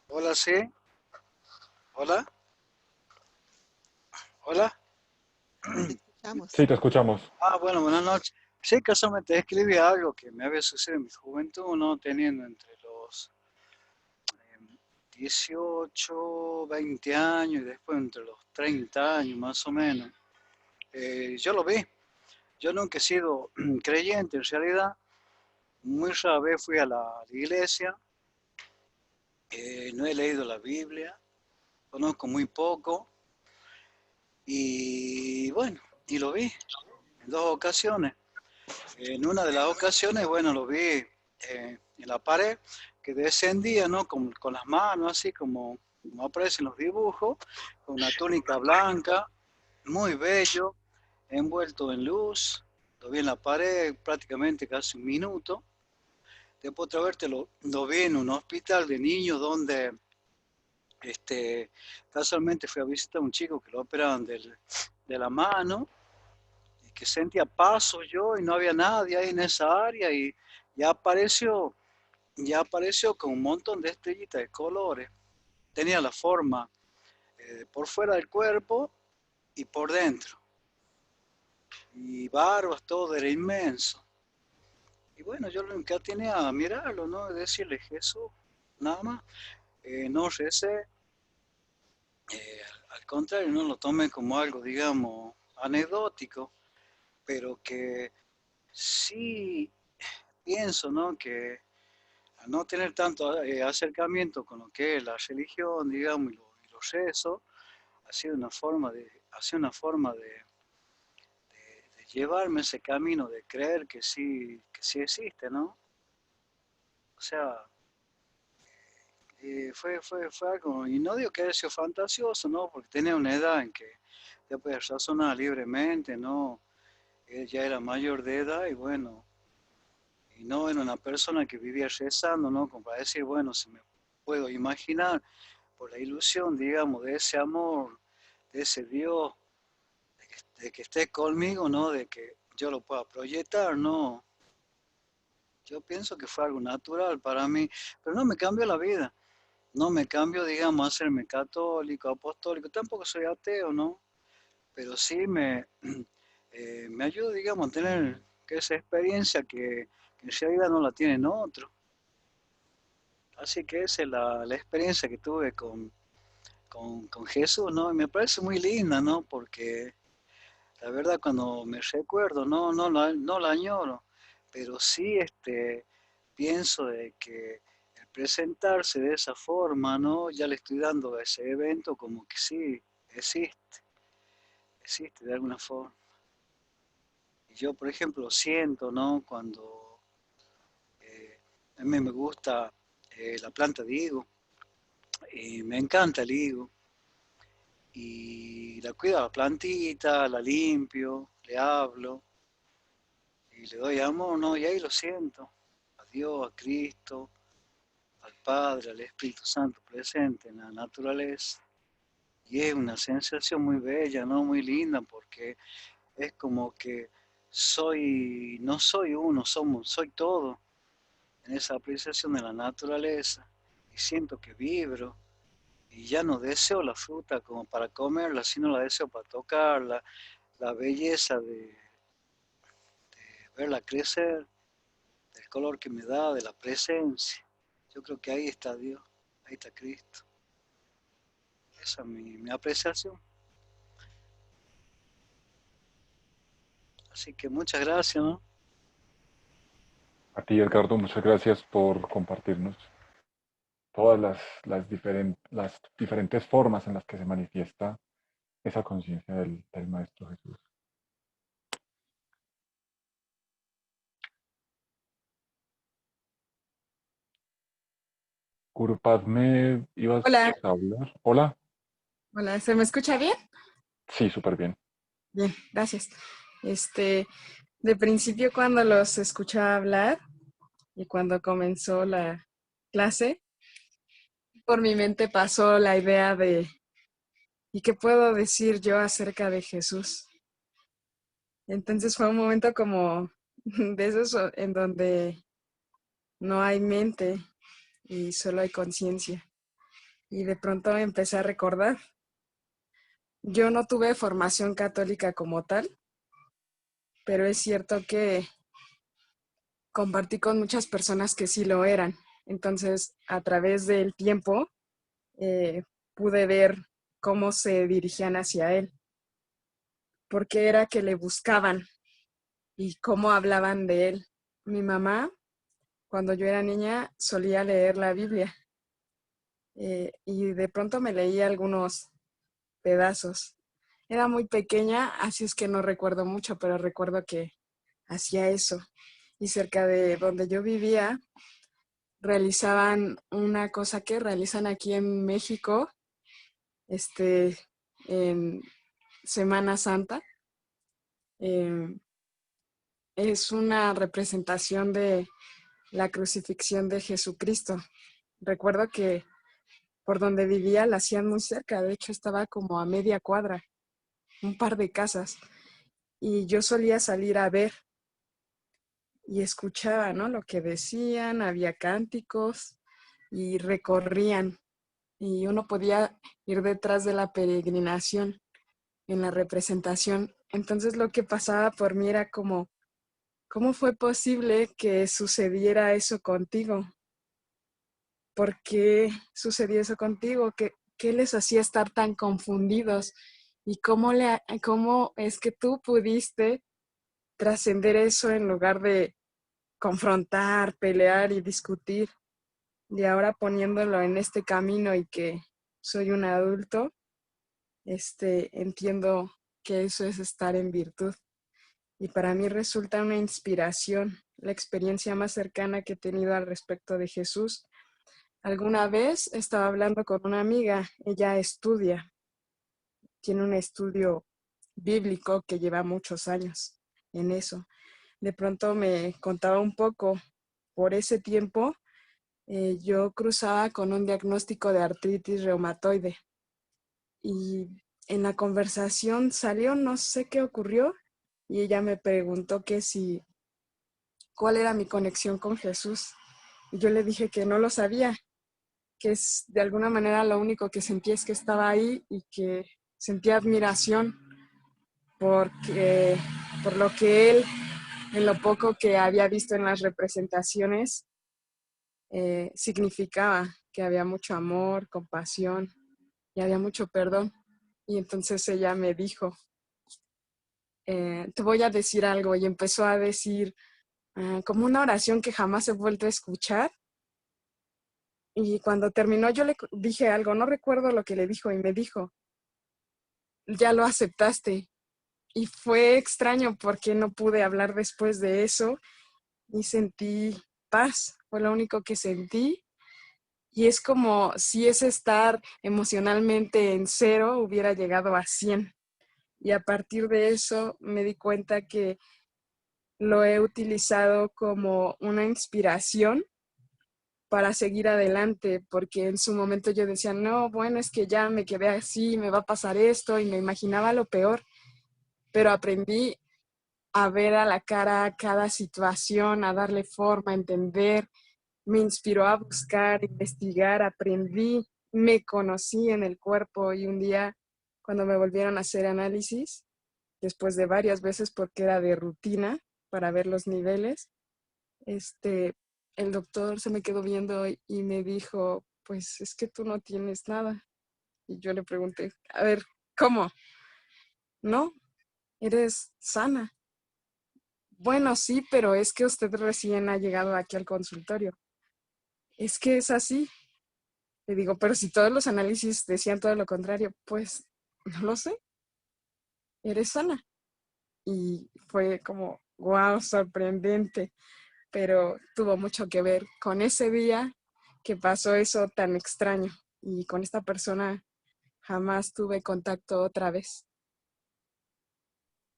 Hola, sí. Hola. Hola. Te escuchamos. Sí, te escuchamos. Bueno, buenas noches. Sí, casualmente escribí algo que me había sucedido en mi juventud, ¿no? Teniendo entre los 18, 20 años y después entre los 30 años más o menos. Yo lo vi. Yo nunca he sido creyente en realidad. Muy rara vez fui a la iglesia. No he leído la Biblia. Conozco muy poco. Y bueno, y lo vi en dos ocasiones. En una de las ocasiones, bueno, lo vi en la pared, que descendía, ¿no? Con las manos, así como aparecen los dibujos, con una túnica blanca, muy bello, envuelto en luz. Lo vi en la pared prácticamente casi un minuto. Después otra vez lo vi en un hospital de niños donde Casualmente fui a visitar a un chico que lo operaban de la mano y que sentía pasos yo y no había nadie ahí en esa área y ya apareció, con un montón de estrellitas de colores. Tenía la forma por fuera del cuerpo y por dentro. Y barbas, todo era inmenso. Y bueno, yo lo que tenía a mirarlo, ¿no? Decirle Jesús, nada más. No recé, al contrario, no lo tomé como algo, digamos, anecdótico, pero que sí pienso, ¿no? Que al no tener tanto acercamiento con lo que es la religión, digamos, y los rezos, ha sido una forma de llevarme ese camino, de creer que sí existe, ¿no? O sea, fue algo, y no digo que haya sido fantasioso, ¿no? Porque tenía una edad en que ya podías razonar libremente, ¿no? Él ya era mayor de edad y bueno, y no era una persona que vivía rezando, ¿no? Como para decir, bueno, se me puedo imaginar por la ilusión, digamos, de ese amor, de ese Dios, de que esté conmigo, ¿no? De que yo lo pueda proyectar, ¿no? Yo pienso que fue algo natural para mí, pero no me cambió la vida. No me cambió, digamos, a hacerme católico, apostólico, tampoco soy ateo, ¿no? Pero sí me ayuda, digamos, a tener esa experiencia que en realidad no la tienen otros. Así que esa es la experiencia que tuve con Jesús, ¿no? Y me parece muy linda, ¿no? Porque la verdad cuando me recuerdo, no la añoro, pero sí pienso de que el presentarse de esa forma, ¿no? Ya le estoy dando a ese evento como que sí, existe de alguna forma. Y yo, por ejemplo, siento, ¿no? Cuando a mí me gusta la planta de higo, y me encanta el higo, y la cuido a la plantita, la limpio, le hablo, y le doy amor, ¿no? Y ahí lo siento, a Dios, a Cristo, al Padre, al Espíritu Santo presente en la naturaleza. Y es una sensación muy bella, ¿no? Muy linda, porque es como que no soy uno, soy todo en esa apreciación de la naturaleza. Y siento que vibro, y ya no deseo la fruta como para comerla, sino la deseo para tocarla, la belleza de verla crecer, del color que me da, de la presencia. Yo creo que ahí está Dios, ahí está Cristo. Esa es mi apreciación. Así que muchas gracias, ¿no? A ti, Edgardo, muchas gracias por compartirnos todas las diferentes formas en las que se manifiesta esa conciencia del Maestro Jesús. Guru Padme, ¿ibas Hola, a hablar? Hola. hola, ¿se me escucha bien? Sí, súper bien. Bien, gracias. De principio cuando los escuchaba hablar y cuando comenzó la clase, por mi mente pasó la idea de ¿y qué puedo decir yo acerca de Jesús? Entonces fue un momento como de esos en donde no hay mente y solo hay conciencia. Y de pronto empecé a recordar. Yo no tuve formación católica como tal, pero es cierto que compartí con muchas personas que sí lo eran. Entonces, a través del tiempo, pude ver cómo se dirigían hacia él, por qué era que le buscaban y cómo hablaban de él. Mi mamá, cuando yo era niña, solía leer la Biblia y de pronto me leía algunos pedazos. Era muy pequeña, así es que no recuerdo mucho, pero recuerdo que hacía eso. Y cerca de donde yo vivía, realizaban una cosa que realizan aquí en México, en Semana Santa. Es una representación de la crucifixión de Jesucristo. Recuerdo que por donde vivía la hacían muy cerca, de hecho estaba como a media cuadra, un par de casas, y yo solía salir a ver y escuchaba, ¿no? Lo que decían, había cánticos y recorrían, y uno podía ir detrás de la peregrinación en la representación. Entonces lo que pasaba por mí era como, ¿cómo fue posible que sucediera eso contigo? ¿Por qué sucedió eso contigo? ¿Qué les hacía estar tan confundidos? ¿Y cómo es que tú pudiste trascender eso en lugar de confrontar, pelear y discutir? Y ahora poniéndolo en este camino y que soy un adulto, entiendo que eso es estar en virtud. Y para mí resulta una inspiración, la experiencia más cercana que he tenido al respecto de Jesús. Alguna vez estaba hablando con una amiga, ella tiene un estudio bíblico que lleva muchos años en eso. De pronto me contaba un poco, por ese tiempo yo cruzaba con un diagnóstico de artritis reumatoide y en la conversación salió, no sé qué ocurrió, y ella me preguntó cuál era mi conexión con Jesús. Y yo le dije que no lo sabía, que es de alguna manera lo único que sentía es que estaba ahí y que sentía admiración por lo que él, en lo poco que había visto en las representaciones, significaba que había mucho amor, compasión y había mucho perdón. Y entonces ella me dijo, te voy a decir algo, y empezó a decir como una oración que jamás he vuelto a escuchar. Y cuando terminó yo le dije algo, no recuerdo lo que le dijo, y me dijo, ya lo aceptaste. Y fue extraño porque no pude hablar después de eso y sentí paz, fue lo único que sentí. Y es como si ese estar emocionalmente en 0 hubiera llegado a 100. Y a partir de eso me di cuenta que lo he utilizado como una inspiración para seguir adelante, porque en su momento yo decía, no, bueno, es que ya me quedé así, me va a pasar esto, y me imaginaba lo peor, pero aprendí a ver a la cara cada situación, a darle forma, a entender, me inspiró a buscar, investigar, aprendí, me conocí en el cuerpo, y un día cuando me volvieron a hacer análisis, después de varias veces porque era de rutina para ver los niveles, el doctor se me quedó viendo y me dijo, pues es que tú no tienes nada. Y yo le pregunté, a ver, ¿cómo? No, eres sana. Bueno, sí, pero es que usted recién ha llegado aquí al consultorio. Es que es así. Le digo, pero si todos los análisis decían todo lo contrario, pues no lo sé, eres sana. Y fue como, wow, sorprendente, pero tuvo mucho que ver con ese día que pasó eso tan extraño, y con esta persona jamás tuve contacto otra vez.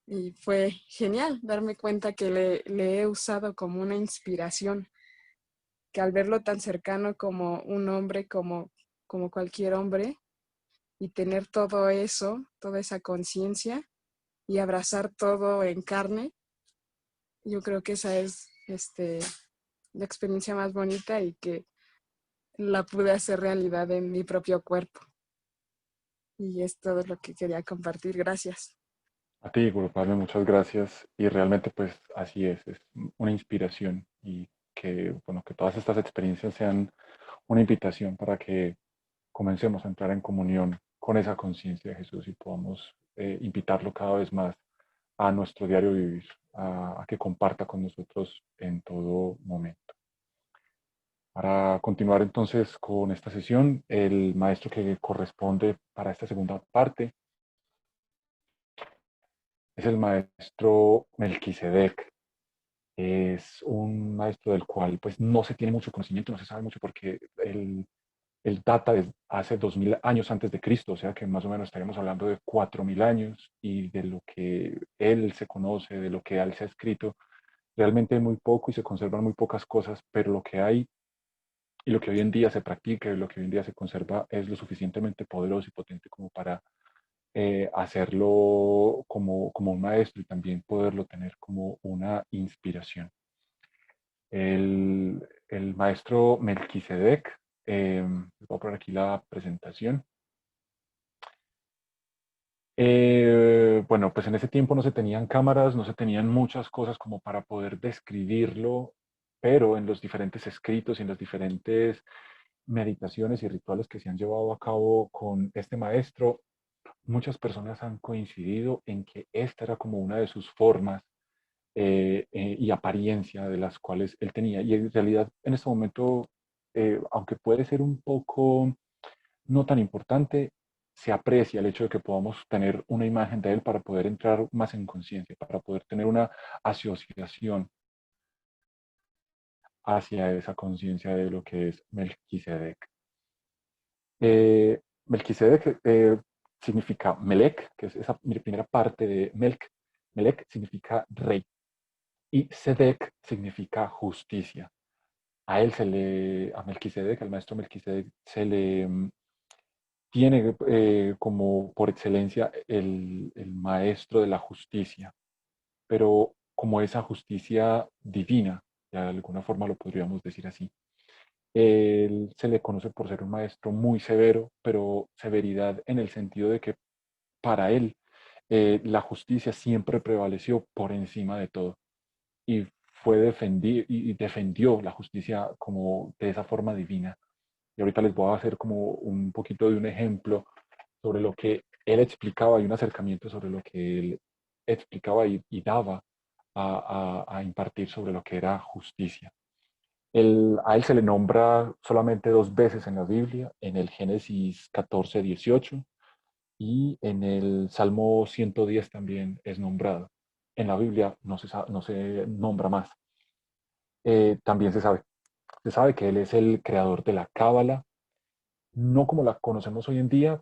Y fue genial darme cuenta que le he usado como una inspiración, que al verlo tan cercano como un hombre, como cualquier hombre, y tener todo eso, toda esa conciencia, y abrazar todo en carne, yo creo que esa es la experiencia más bonita y que la pude hacer realidad en mi propio cuerpo. Y es todo lo que quería compartir. Gracias. A ti, Guru Pablo, muchas gracias. Y realmente, pues así es una inspiración y que, bueno, que todas estas experiencias sean una invitación para que comencemos a entrar en comunión con esa conciencia de Jesús y podamos invitarlo cada vez más a nuestro diario vivir, a que comparta con nosotros en todo momento. Para continuar entonces con esta sesión, el maestro que corresponde para esta segunda parte es el maestro Melquisedec. Es un maestro del cual pues no se tiene mucho conocimiento, no se sabe mucho porque él data de hace 2000 años antes de Cristo, o sea que más o menos estaríamos hablando de 4000 años, y de lo que él se conoce, de lo que él se ha escrito, realmente muy poco y se conservan muy pocas cosas, pero lo que hay y lo que hoy en día se practica y lo que hoy en día se conserva es lo suficientemente poderoso y potente como para hacerlo como un maestro y también poderlo tener como una inspiración. El maestro Melquisedec, voy a poner aquí la presentación. Bueno, pues en ese tiempo no se tenían cámaras, no se tenían muchas cosas como para poder describirlo, pero en los diferentes escritos y en las diferentes meditaciones y rituales que se han llevado a cabo con este maestro, muchas personas han coincidido en que esta era como una de sus formas y apariencia de las cuales él tenía. Y en realidad en este momento, aunque puede ser un poco no tan importante, se aprecia el hecho de que podamos tener una imagen de él para poder entrar más en conciencia, para poder tener una asociación hacia esa conciencia de lo que es Melquisedec. Melquisedec significa Melec, que es esa primera parte de Melc. Melec significa rey y Sedec significa justicia. A Melquisedec, al maestro Melquisedec, se le tiene como por excelencia el maestro de la justicia, pero como esa justicia divina, de alguna forma lo podríamos decir así. Él se le conoce por ser un maestro muy severo, pero severidad en el sentido de que para él la justicia siempre prevaleció por encima de todo y fue y defendió la justicia como de esa forma divina. Y ahorita les voy a hacer como un poquito de un ejemplo sobre lo que él explicaba y un acercamiento sobre lo que él explicaba y daba a impartir sobre lo que era justicia. A él se le nombra solamente 2 veces en la Biblia, en el Génesis 14:18 y en el Salmo 110 también es nombrado. En la Biblia no se nombra más. También se sabe que él es el creador de la Cábala, no como la conocemos hoy en día,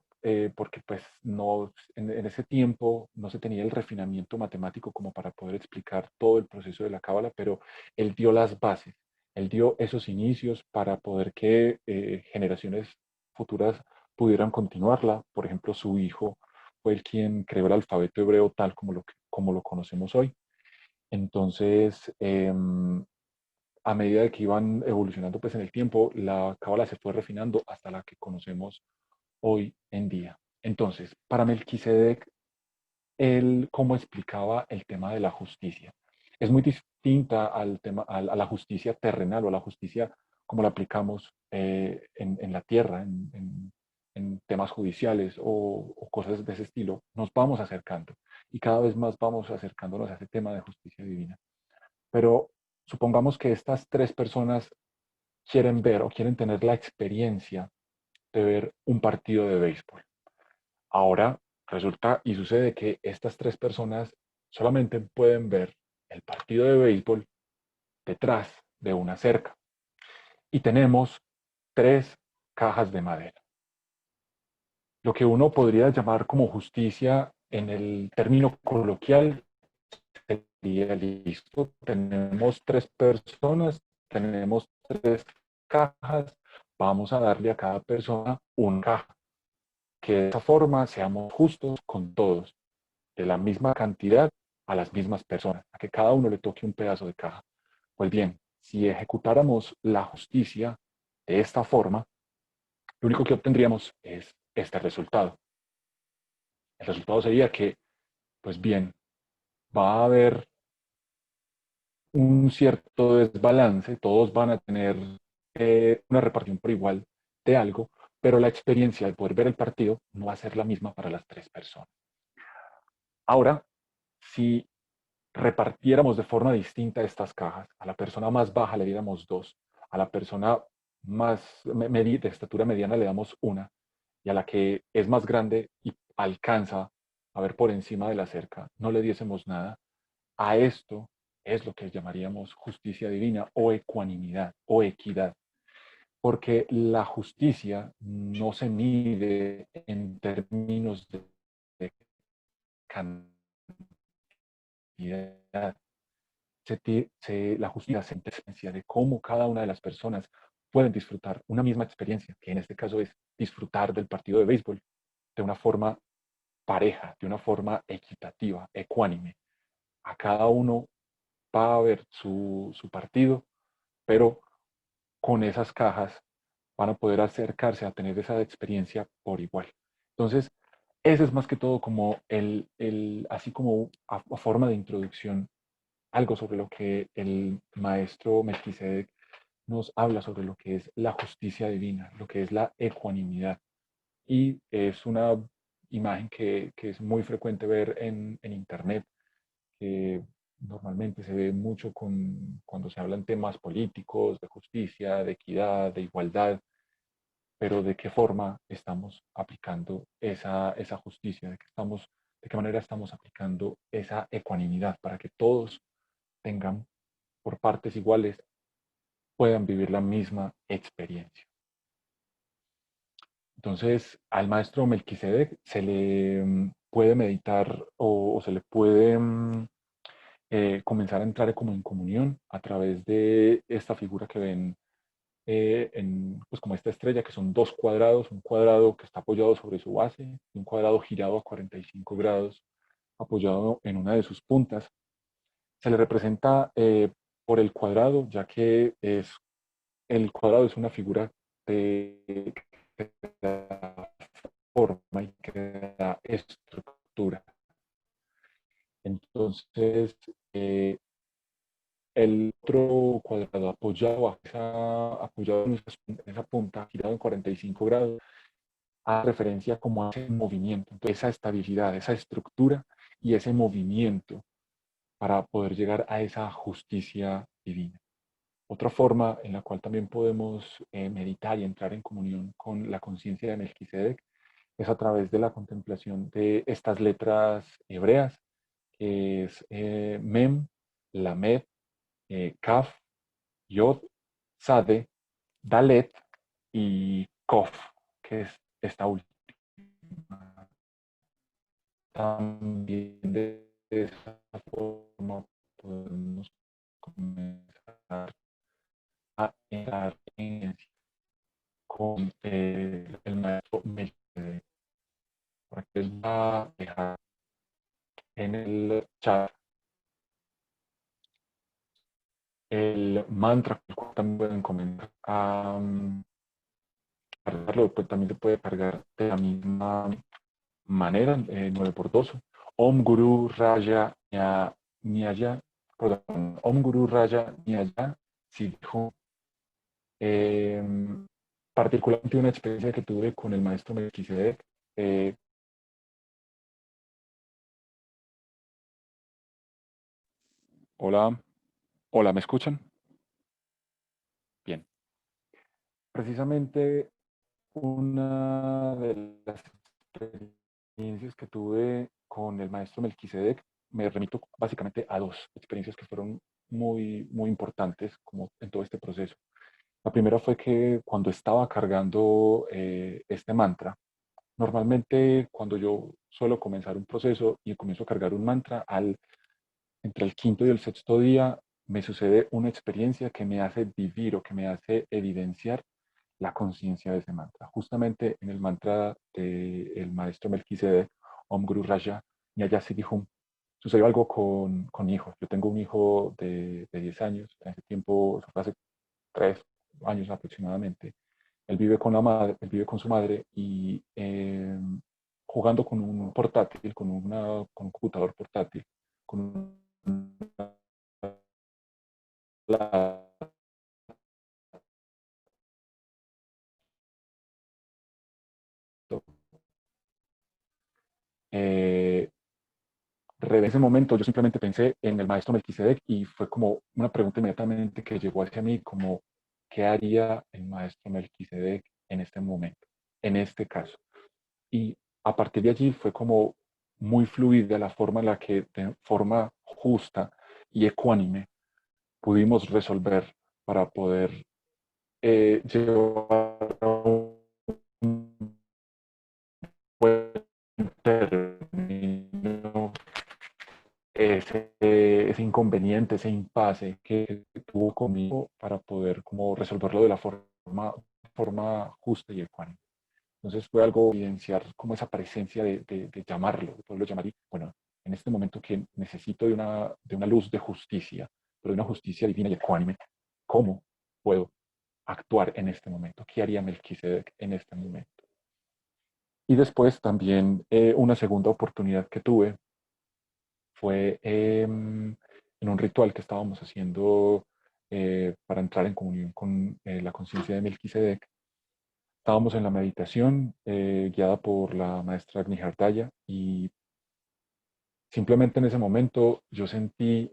porque pues no, en ese tiempo no se tenía el refinamiento matemático como para poder explicar todo el proceso de la cábala, pero él dio las bases, él dio esos inicios para poder que generaciones futuras pudieran continuarla. Por ejemplo, su hijo fue el quien creó el alfabeto hebreo tal como lo conocemos hoy. Entonces, a medida de que iban evolucionando pues en el tiempo, la cábala se fue refinando hasta la que conocemos hoy en día. Entonces, para Melquisedec, él cómo explicaba el tema de la justicia. Es muy distinta al tema, a la justicia terrenal o a la justicia como la aplicamos en la tierra, en temas judiciales o cosas de ese estilo. Nos vamos acercando y cada vez más vamos acercándonos a ese tema de justicia divina. Pero supongamos que estas 3 personas quieren ver o quieren tener la experiencia de ver un partido de béisbol. Ahora resulta y sucede que estas 3 personas solamente pueden ver el partido de béisbol detrás de una cerca. Y tenemos 3 cajas de madera. Lo que uno podría llamar como justicia en el término coloquial sería listo. Tenemos 3 personas, tenemos 3 cajas, vamos a darle a cada persona una caja. Que de esa forma seamos justos con todos, de la misma cantidad a las mismas personas, a que cada uno le toque un pedazo de caja. Pues bien, si ejecutáramos la justicia de esta forma, lo único que obtendríamos es este resultado. El resultado sería que, pues bien, va a haber un cierto desbalance, todos van a tener una repartición por igual de algo, pero la experiencia de poder ver el partido no va a ser la misma para las 3 personas. Ahora, si repartiéramos de forma distinta estas cajas, a la persona más baja le diéramos 2, a la persona de estatura mediana le damos 1, y a la que es más grande y alcanza a ver por encima de la cerca, no le diésemos nada, a esto es lo que llamaríamos justicia divina o ecuanimidad o equidad, porque la justicia no se mide en términos de cantidad. La justicia se esencia de cómo cada una de las personas pueden disfrutar una misma experiencia, que en este caso es disfrutar del partido de béisbol de una forma pareja, de una forma equitativa, ecuánime. A cada uno va a ver su partido, pero con esas cajas van a poder acercarse a tener esa experiencia por igual. Entonces, ese es más que todo como así como a forma de introducción, algo sobre lo que el maestro Melquisedec nos habla sobre lo que es la justicia divina, lo que es la ecuanimidad. Y es una imagen que es muy frecuente ver en Internet, que normalmente se ve mucho cuando se hablan temas políticos, de justicia, de equidad, de igualdad, pero de qué forma estamos aplicando esa justicia, de qué manera estamos aplicando esa ecuanimidad para que todos tengan por partes iguales, puedan vivir la misma experiencia. Entonces, al maestro Melquisedec se le puede meditar o se le puede comenzar a entrar como en comunión a través de esta figura que ven pues como esta estrella, que son dos cuadrados, un cuadrado que está apoyado sobre su base y un cuadrado girado a 45 grados, apoyado en una de sus puntas. Se le representa por el cuadrado, ya que el cuadrado es una figura que da forma y que da estructura. Entonces, el otro cuadrado apoyado en esa punta, girado en 45 grados, hace referencia como a ese movimiento, entonces, esa estabilidad, esa estructura y ese movimiento para poder llegar a esa justicia divina. Otra forma en la cual también podemos meditar y entrar en comunión con la conciencia de Melquisedec es a través de la contemplación de estas letras hebreas, que es Mem, Lamed, Kaf, Yod, Sade, Dalet y Kof, que es esta última. También de esa forma podemos comenzar a entrar en con el maestro Melquisedec. Por aquí les va a dejar en el chat el mantra, el cual también pueden comenzar a cargarlo, pues también se puede cargar de la misma manera, 9x2. Om Guru Raja Nyaya, perdón, Om Guru Raja Nyaya Siddhu. Particularmente una experiencia que tuve con el maestro Melquisedec. Hola, hola, ¿me escuchan? Bien. Precisamente una de las experiencias que tuve con el maestro Melquisedec, me remito básicamente a dos experiencias que fueron muy, muy importantes como en todo este proceso. La primera fue que cuando estaba cargando este mantra, normalmente cuando yo suelo comenzar un proceso y comienzo a cargar un mantra, entre el quinto y el sexto día me sucede una experiencia que me hace vivir o que me hace evidenciar la conciencia de ese mantra. Justamente en el mantra del maestro Melquisedec, Om Guru Raja Nyaya Siddhum, sucedió algo con mi hijo. Yo tengo un hijo de 10 años, en ese tiempo, eso fue hace 3 años aproximadamente. Él vive con, él vive con su madre y jugando con un portátil, con un computador portátil, con una eh, en ese momento yo simplemente pensé en el maestro Melquisedec y fue como una pregunta inmediatamente que llegó hacia mí, como, ¿qué haría el maestro Melquisedec en este momento, en este caso? Y a partir de allí fue como muy fluida la forma en la que de forma justa y ecuánime pudimos resolver para poder llevar a un buen término ese inconveniente, ese impasse que tuvo conmigo para poder como resolverlo de la forma justa y ecuánime. Entonces fue algo evidenciar como esa presencia de llamarlo, de poderlo llamar y, bueno, en este momento que necesito de una luz de justicia, pero de una justicia divina y ecuánime, ¿cómo puedo actuar en este momento? ¿Qué haría Melquisedec en este momento? Y después también una segunda oportunidad que tuve fue en un ritual que estábamos haciendo para entrar en comunión con la conciencia de Melquisedec. Estábamos en la meditación guiada por la maestra Agni Hartaya y simplemente en ese momento yo sentí,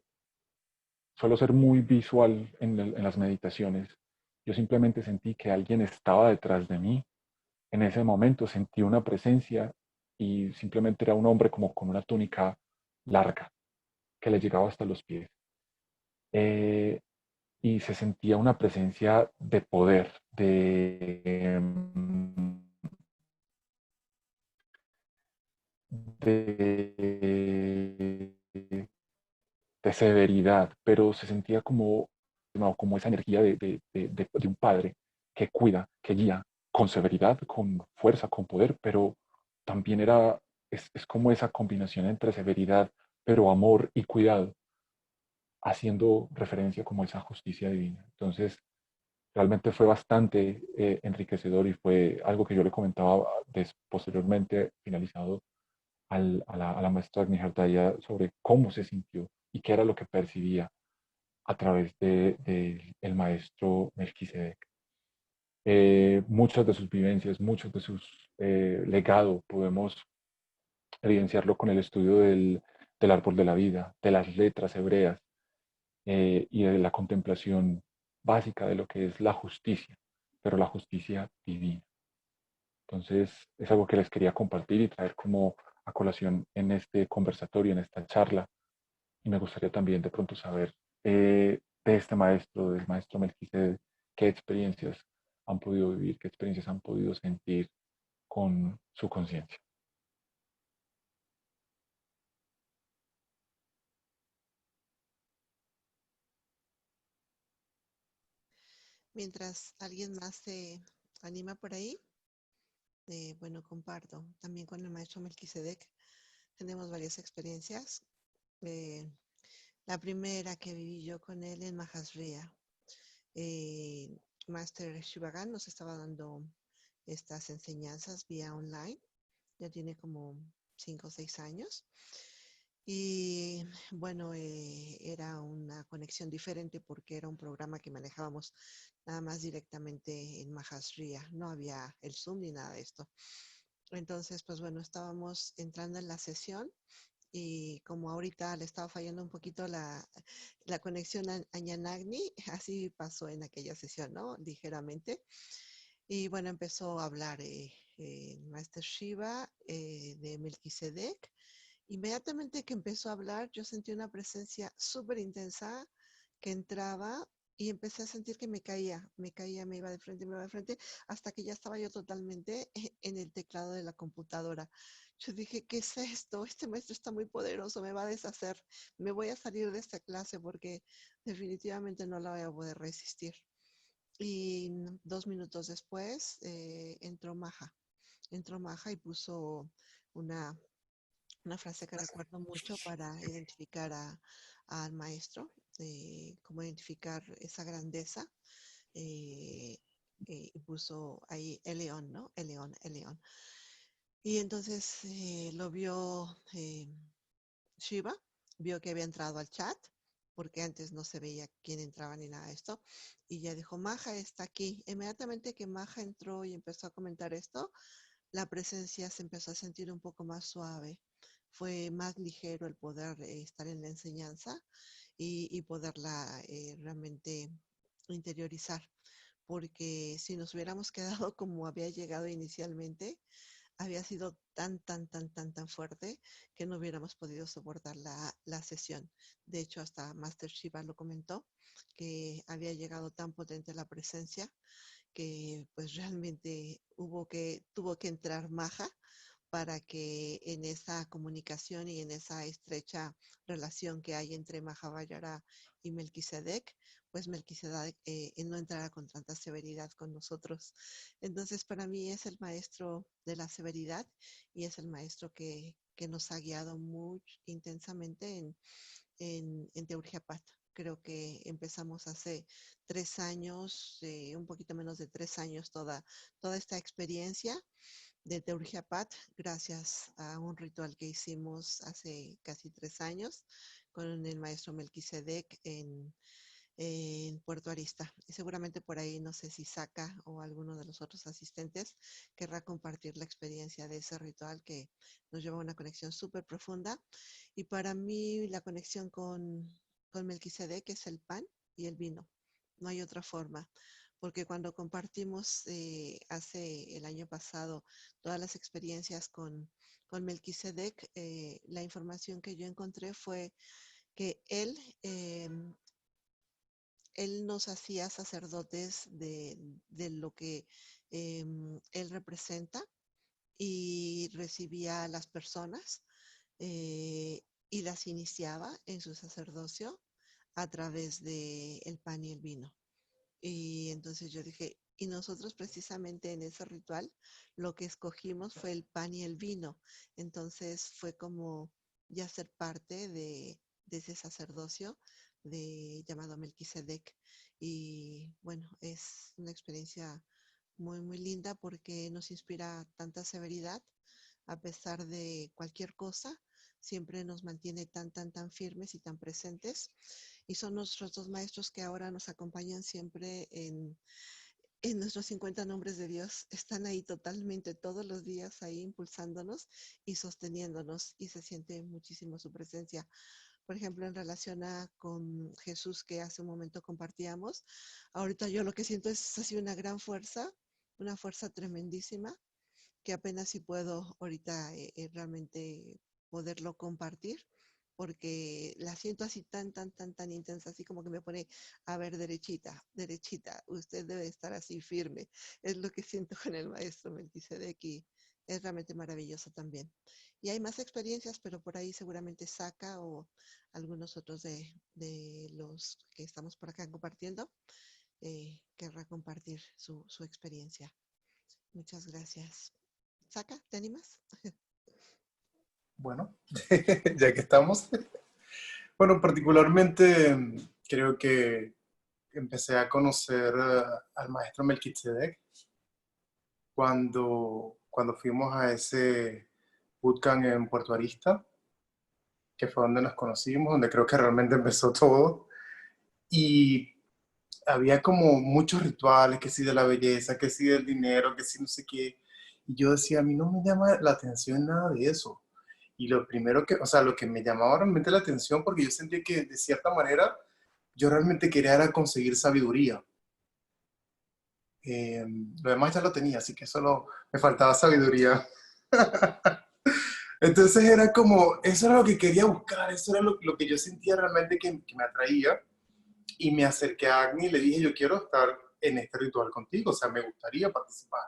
suelo ser muy visual en las meditaciones, yo simplemente sentí que alguien estaba detrás de mí. En ese momento sentí una presencia y simplemente era un hombre como con una túnica larga que le llegaba hasta los pies. Eh, y se sentía una presencia de poder, de, de severidad, pero se sentía como, no, como esa energía de un padre que cuida, que guía con severidad, con fuerza, con poder, pero también es como esa combinación entre severidad, pero amor y cuidado, haciendo referencia como a esa justicia divina. Entonces, realmente fue bastante enriquecedor y fue algo que yo le comentaba posteriormente, finalizado a la maestra Agni Hartaya sobre cómo se sintió y qué era lo que percibía a través de el maestro Melquisedec. Muchas de sus vivencias, muchos de sus legados podemos evidenciarlo con el estudio del árbol de la vida, de las letras hebreas y de la contemplación básica de lo que es la justicia, pero la justicia divina. Entonces, es algo que les quería compartir y traer como a colación en este conversatorio, en esta charla. Y me gustaría también de pronto saber de este maestro, del maestro Melquisedec, qué experiencias han podido vivir, qué experiencias han podido sentir con su conciencia. Mientras alguien más se anima por ahí, bueno, comparto. También con el maestro Melquisedec tenemos varias experiencias. Eh, la primera que viví yo con él en Mahasria. Master Shivagan nos estaba dando estas enseñanzas vía online. Ya tiene como 5 o 6 años. Y bueno, era una conexión diferente porque era un programa que manejábamos nada más directamente en Mahasria. No había el Zoom ni nada de esto. Entonces, pues bueno, estábamos entrando en la sesión y como ahorita le estaba fallando un poquito la conexión a Yanagni, así pasó en aquella sesión, ¿no? Ligeramente. Y bueno, empezó a hablar Master Shiva de Melquisedec. Inmediatamente que empezó a hablar, yo sentí una presencia súper intensa que entraba y empecé a sentir que me caía, me iba de frente, me iba de frente, hasta que ya estaba yo totalmente en el teclado de la computadora. Yo dije, ¿qué es esto? Este maestro está muy poderoso, me va a deshacer, me voy a salir de esta clase porque definitivamente no la voy a poder resistir. Y 2 minutos después entró Maja y puso una una frase que recuerdo mucho para identificar al maestro, cómo identificar esa grandeza. eh, y puso ahí el león, ¿no? El león, el león. Y entonces lo vio Shiva, vio que había entrado al chat, porque antes no se veía quién entraba ni nada de esto, y ya dijo, Maja está aquí. Inmediatamente que Maja entró y empezó a comentar esto, la presencia se empezó a sentir un poco más suave. Fue más ligero el poder estar en la enseñanza y poderla realmente interiorizar. Porque si nos hubiéramos quedado como había llegado inicialmente, había sido tan fuerte que no hubiéramos podido soportar la sesión. De hecho, hasta Master Shiva lo comentó, que había llegado tan potente la presencia que pues realmente tuvo que entrar Maja para que en esa comunicación y en esa estrecha relación que hay entre Mahavajara y Melquisedec, pues Melquisedec no entrara con tanta severidad con nosotros. Entonces, para mí es el maestro de la severidad y es el maestro que nos ha guiado muy intensamente en Teurgia-Pat. Creo que empezamos hace 3 años, un poquito menos de 3 años, toda esta experiencia de Teurgia-Pat, gracias a un ritual que hicimos hace casi 3 años con el maestro Melquisedec en Puerto Arista. Y seguramente por ahí, no sé si Saka o alguno de los otros asistentes querrá compartir la experiencia de ese ritual que nos lleva a una conexión súper profunda. Y para mí la conexión con Melquisedec es el pan y el vino. No hay otra forma. Porque cuando compartimos hace el año pasado todas las experiencias con Melquisedec, la información que yo encontré fue que él nos hacía sacerdotes de lo que él representa y recibía a las personas y las iniciaba en su sacerdocio a través del pan y el vino. Y entonces yo dije, y nosotros precisamente en ese ritual lo que escogimos fue el pan y el vino. Entonces fue como ya ser parte de ese sacerdocio llamado Melquisedec. Y bueno, es una experiencia muy, muy linda porque nos inspira tanta severidad a pesar de cualquier cosa. Siempre nos mantiene tan, tan, tan firmes y tan presentes. Y son nuestros dos maestros que ahora nos acompañan siempre en nuestros 50 nombres de Dios. Están ahí totalmente todos los días, ahí impulsándonos y sosteniéndonos. Y se siente muchísimo su presencia. Por ejemplo, en relación con Jesús, que hace un momento compartíamos, ahorita yo lo que siento es así una gran fuerza, una fuerza tremendísima, que apenas si puedo ahorita realmente poderlo compartir, porque la siento así tan, tan, tan, tan intensa, así como que me pone, a ver, derechita, derechita, usted debe estar así firme. Es lo que siento con el maestro Melquisedec y es realmente maravilloso también. Y hay más experiencias, pero por ahí seguramente Saka o algunos otros de los que estamos por acá compartiendo, querrá compartir su experiencia. Muchas gracias. Saka, ¿te animas? Bueno, ya que estamos. Bueno, particularmente creo que empecé a conocer al maestro Melquisedec cuando fuimos a ese bootcamp en Puerto Arista, que fue donde nos conocimos, donde creo que realmente empezó todo. Y había como muchos rituales, que sí de la belleza, que sí del dinero, que sí no sé qué. Y yo decía, a mí no me llama la atención nada de eso. Y lo primero que, o sea, lo que me llamaba realmente la atención, porque yo sentía que de cierta manera yo realmente quería era conseguir sabiduría. Lo demás ya lo tenía, así que solo me faltaba sabiduría. Entonces era como, eso era lo que quería buscar, eso era lo que yo sentía realmente que me atraía. Y me acerqué a Agni y le dije, yo quiero estar en este ritual contigo, o sea, me gustaría participar.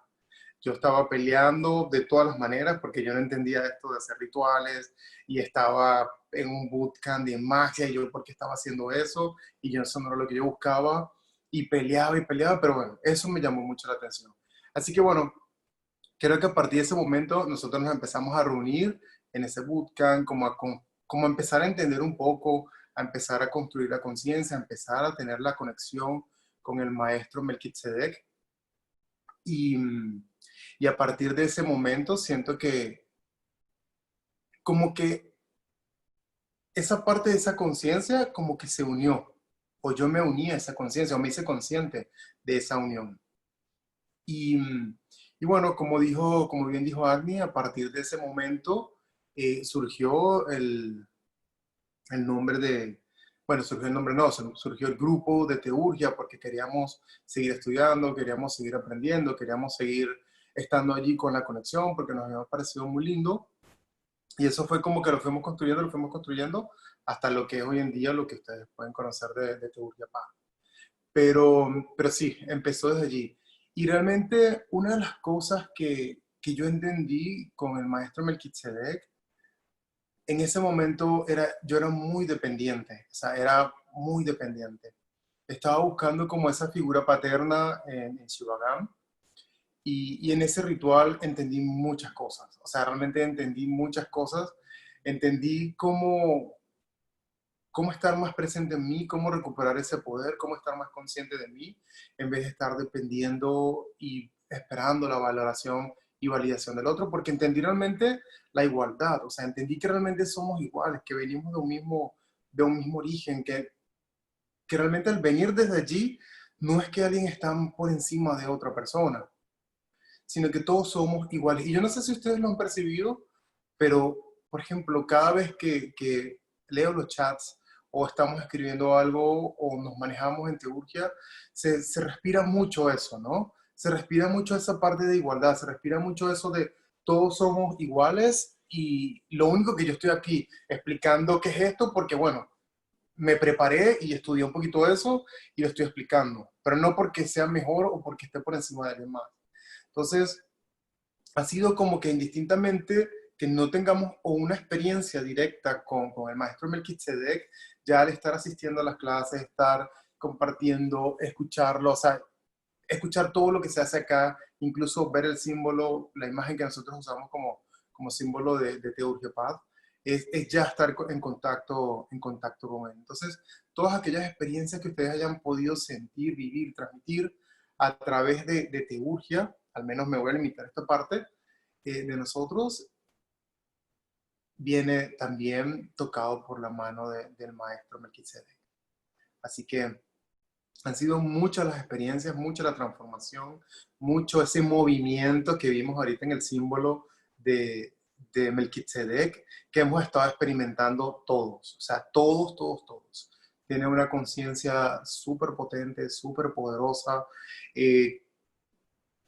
Yo estaba peleando de todas las maneras porque yo no entendía esto de hacer rituales y estaba en un bootcamp de magia y yo por qué estaba haciendo eso y yo eso no era lo que yo buscaba y peleaba, pero bueno, eso me llamó mucho la atención. Así que bueno, creo que a partir de ese momento nosotros nos empezamos a reunir en ese bootcamp como a empezar a entender un poco, a empezar a construir la conciencia, a empezar a tener la conexión con el maestro Melquisedec. Y a partir de ese momento siento que como que esa parte de esa conciencia como que se unió, o yo me uní a esa conciencia, o me hice consciente de esa unión. Y, y bueno, como bien dijo Agni, a partir de ese momento surgió el nombre surgió el nombre, no, surgió el grupo de Teurgia porque queríamos seguir estudiando, queríamos seguir aprendiendo, queríamos seguir estando allí con la conexión porque nos había parecido muy lindo. Y eso fue como que lo fuimos construyendo hasta lo que es hoy en día lo que ustedes pueden conocer de Teurgia-Pat. Pero sí, empezó desde allí. Y realmente una de las cosas que que yo entendí con el maestro Melquisedec, en ese momento yo era muy dependiente, o sea, era muy dependiente. Estaba buscando como esa figura paterna en Shivagam, y en ese ritual entendí muchas cosas, o sea, realmente entendí muchas cosas, entendí cómo estar más presente en mí, cómo recuperar ese poder, cómo estar más consciente de mí, en vez de estar dependiendo y esperando la valoración y validación del otro, porque entendí realmente la igualdad, o sea, entendí que realmente somos iguales, que venimos de un mismo origen, que realmente al venir desde allí, no es que alguien está por encima de otra persona, sino que todos somos iguales. Y yo no sé si ustedes lo han percibido, pero, por ejemplo, cada vez que leo los chats o estamos escribiendo algo o nos manejamos en Teurgia, se respira mucho eso, ¿no? Se respira mucho esa parte de igualdad, se respira mucho eso de todos somos iguales y lo único que yo estoy aquí explicando qué es esto, porque bueno, me preparé y estudié un poquito de eso y lo estoy explicando, pero no porque sea mejor o porque esté por encima de alguien más. Entonces, ha sido como que indistintamente que no tengamos o una experiencia directa con el maestro Melquisedec, ya al estar asistiendo a las clases, estar compartiendo, escucharlo, o sea, escuchar todo lo que se hace acá, incluso ver el símbolo, la imagen que nosotros usamos como símbolo de Teurgia Paz, es ya estar en contacto con él. Entonces, todas aquellas experiencias que ustedes hayan podido sentir, vivir, transmitir a través de Teurgia, al menos me voy a limitar a esta parte, de nosotros, viene también tocado por la mano del maestro Melquisedec. Así que han sido muchas las experiencias, mucha la transformación, mucho ese movimiento que vimos ahorita en el símbolo de Melquisedec, que hemos estado experimentando todos, o sea, todos, todos, todos. Tiene una conciencia súper potente, súper poderosa,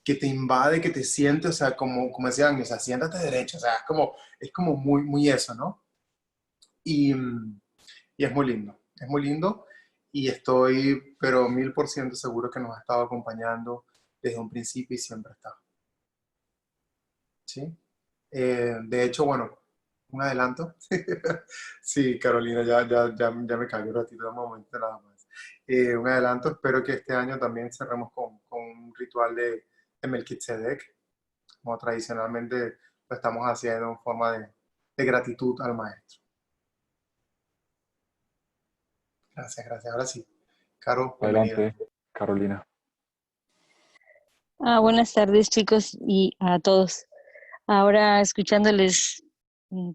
que te invade, que te siente, o sea, como decían, o sea, siéntate derecho, o sea, es como muy, muy eso, ¿no? Y, y es muy lindo y estoy, pero 1000% seguro que nos ha estado acompañando desde un principio y siempre está, ¿sí? De hecho, bueno, un adelanto. Sí, Carolina, ya me cayó un ratito, un momento nada más. Un adelanto, espero que este año también cerremos con un ritual de Melquisedec, como tradicionalmente lo estamos haciendo en forma de gratitud al maestro. Gracias, gracias. Ahora sí. Caro, bienvenida. Adelante, Carolina. Buenas tardes, chicos, y a todos. Ahora escuchándoles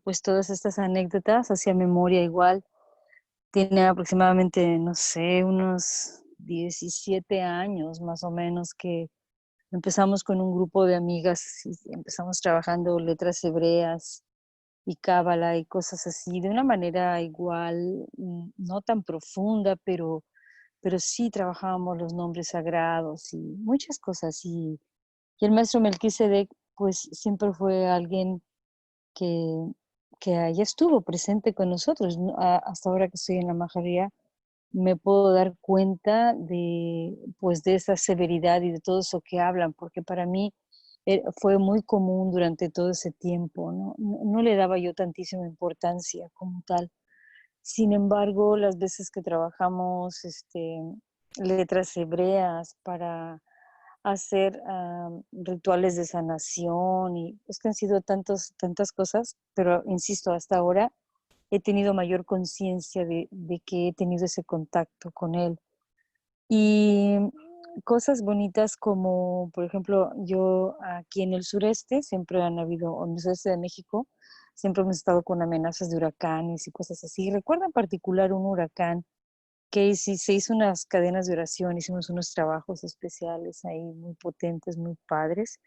pues todas estas anécdotas, hacia memoria igual, tiene aproximadamente, no sé, unos 17 años más o menos que empezamos con un grupo de amigas y empezamos trabajando letras hebreas y cábala y cosas así, de una manera igual, no tan profunda, pero sí trabajábamos los nombres sagrados y muchas cosas. Y el maestro Melquisedec, pues siempre fue alguien que, que ahí estuvo presente con nosotros. Hasta ahora que estoy en la majaría, me puedo dar cuenta pues, de esa severidad y de todo eso que hablan, porque para mí fue muy común durante todo ese tiempo, ¿no? No le daba yo tantísima importancia como tal. Sin embargo, las veces que trabajamos letras hebreas para hacer rituales de sanación y es que han sido tantas cosas, pero insisto, hasta ahora he tenido mayor conciencia de que he tenido ese contacto con él. Y cosas bonitas como, por ejemplo, yo aquí en el sureste, siempre han habido, en el sureste de México, siempre hemos estado con amenazas de huracanes y cosas así. Recuerdo en particular un huracán que se hizo unas cadenas de oración, hicimos unos trabajos especiales ahí muy potentes, muy padres,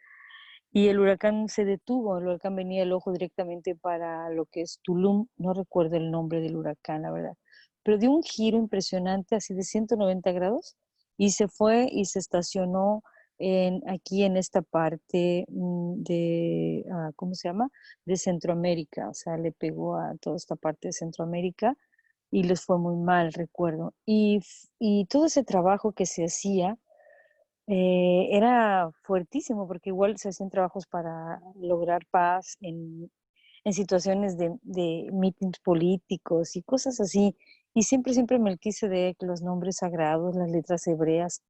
y el huracán se detuvo, el huracán venía el ojo directamente para lo que es Tulum, no recuerdo el nombre del huracán, la verdad, pero dio un giro impresionante, así de 190 grados, y se fue y se estacionó aquí en esta parte ¿cómo se llama? De Centroamérica, o sea, le pegó a toda esta parte de Centroamérica, y les fue muy mal, recuerdo. Y todo ese trabajo que se hacía, era fuertísimo porque igual se hacían trabajos para lograr paz en situaciones de mítines políticos y cosas así. Y siempre, siempre Melquisedec, los nombres sagrados, las letras hebreas.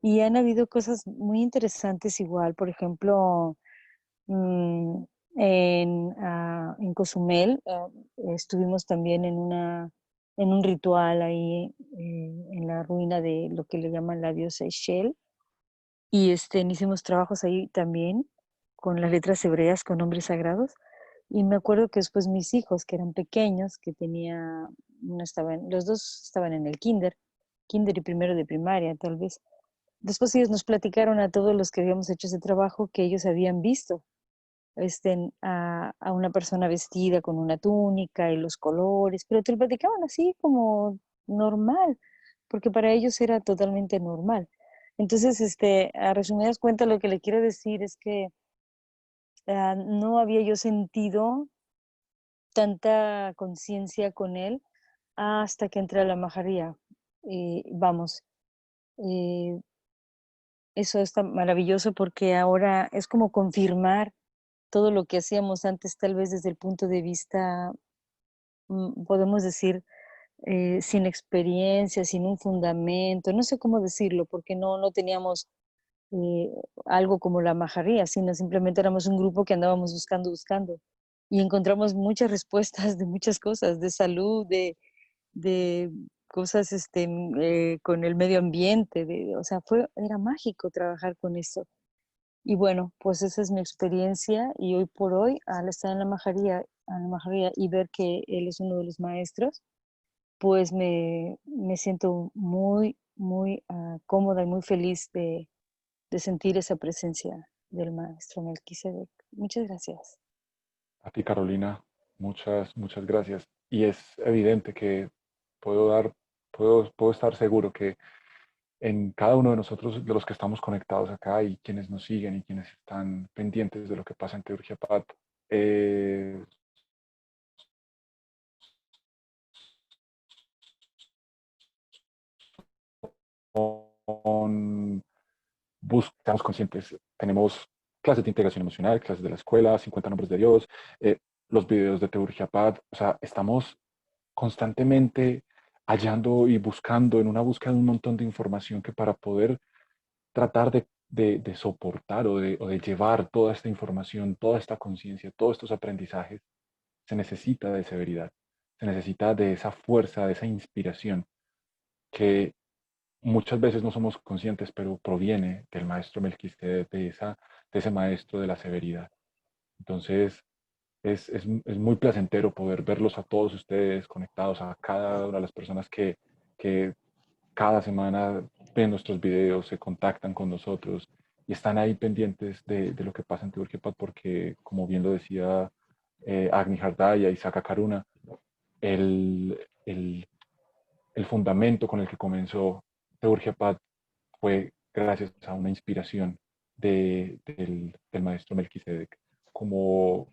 Y han habido cosas muy interesantes igual, por ejemplo, mm, en Cozumel estuvimos también en un ritual ahí en la ruina de lo que le llaman la diosa Ixchel, y hicimos trabajos ahí también con las letras hebreas, con nombres sagrados. Y me acuerdo que después mis hijos, que eran pequeños, que tenía, los dos estaban en el kinder y primero de primaria, tal vez. Después ellos nos platicaron a todos los que habíamos hecho ese trabajo que ellos habían visto a una persona vestida con una túnica y los colores, pero te lo platicaban así como normal, porque para ellos era totalmente normal. Entonces, a resumidas cuentas, lo que le quiero decir es que no había yo sentido tanta conciencia con él hasta que entré a la majaría. Vamos, eh, eso está maravilloso porque ahora es como confirmar todo lo que hacíamos antes, tal vez desde el punto de vista, podemos decir, sin experiencia, sin un fundamento, no sé cómo decirlo, porque no teníamos eh, algo como la majaría, sino simplemente éramos un grupo que andábamos buscando, y encontramos muchas respuestas de muchas cosas, de salud, de cosas con el medio ambiente, o sea, era mágico trabajar con eso. Y bueno, pues esa es mi experiencia, y hoy por hoy, al estar en la majaría y ver que él es uno de los maestros, pues me siento muy, muy cómoda y muy feliz de sentir esa presencia del maestro Melquisedec. Muchas gracias. A ti, Carolina, muchas, muchas gracias. Y es evidente que puedo dar, puedo estar seguro que en cada uno de nosotros, de los que estamos conectados acá y quienes nos siguen y quienes están pendientes de lo que pasa en Teurgia Pat, eh, son estamos conscientes, tenemos clases de integración emocional, clases de la escuela, 50 nombres de Dios, los videos de Teurgia Pad, o sea, estamos constantemente hallando y buscando, en una búsqueda de un montón de información que para poder tratar de soportar o de llevar toda esta información, toda esta conciencia, todos estos aprendizajes, se necesita de severidad, se necesita de esa fuerza, de esa inspiración que muchas veces no somos conscientes, pero proviene del maestro Melquisedec, de ese maestro de la severidad. Entonces, es muy placentero poder verlos a todos ustedes conectados, a cada una de las personas que cada semana ven nuestros videos, se contactan con nosotros y están ahí pendientes de lo que pasa en Teurgia Pad, porque, como bien lo decía Agni Hardaya y Saka Karuna, el, el, el fundamento con el que comenzó Teurgia Pad fue gracias a una inspiración del maestro Melquisedec, como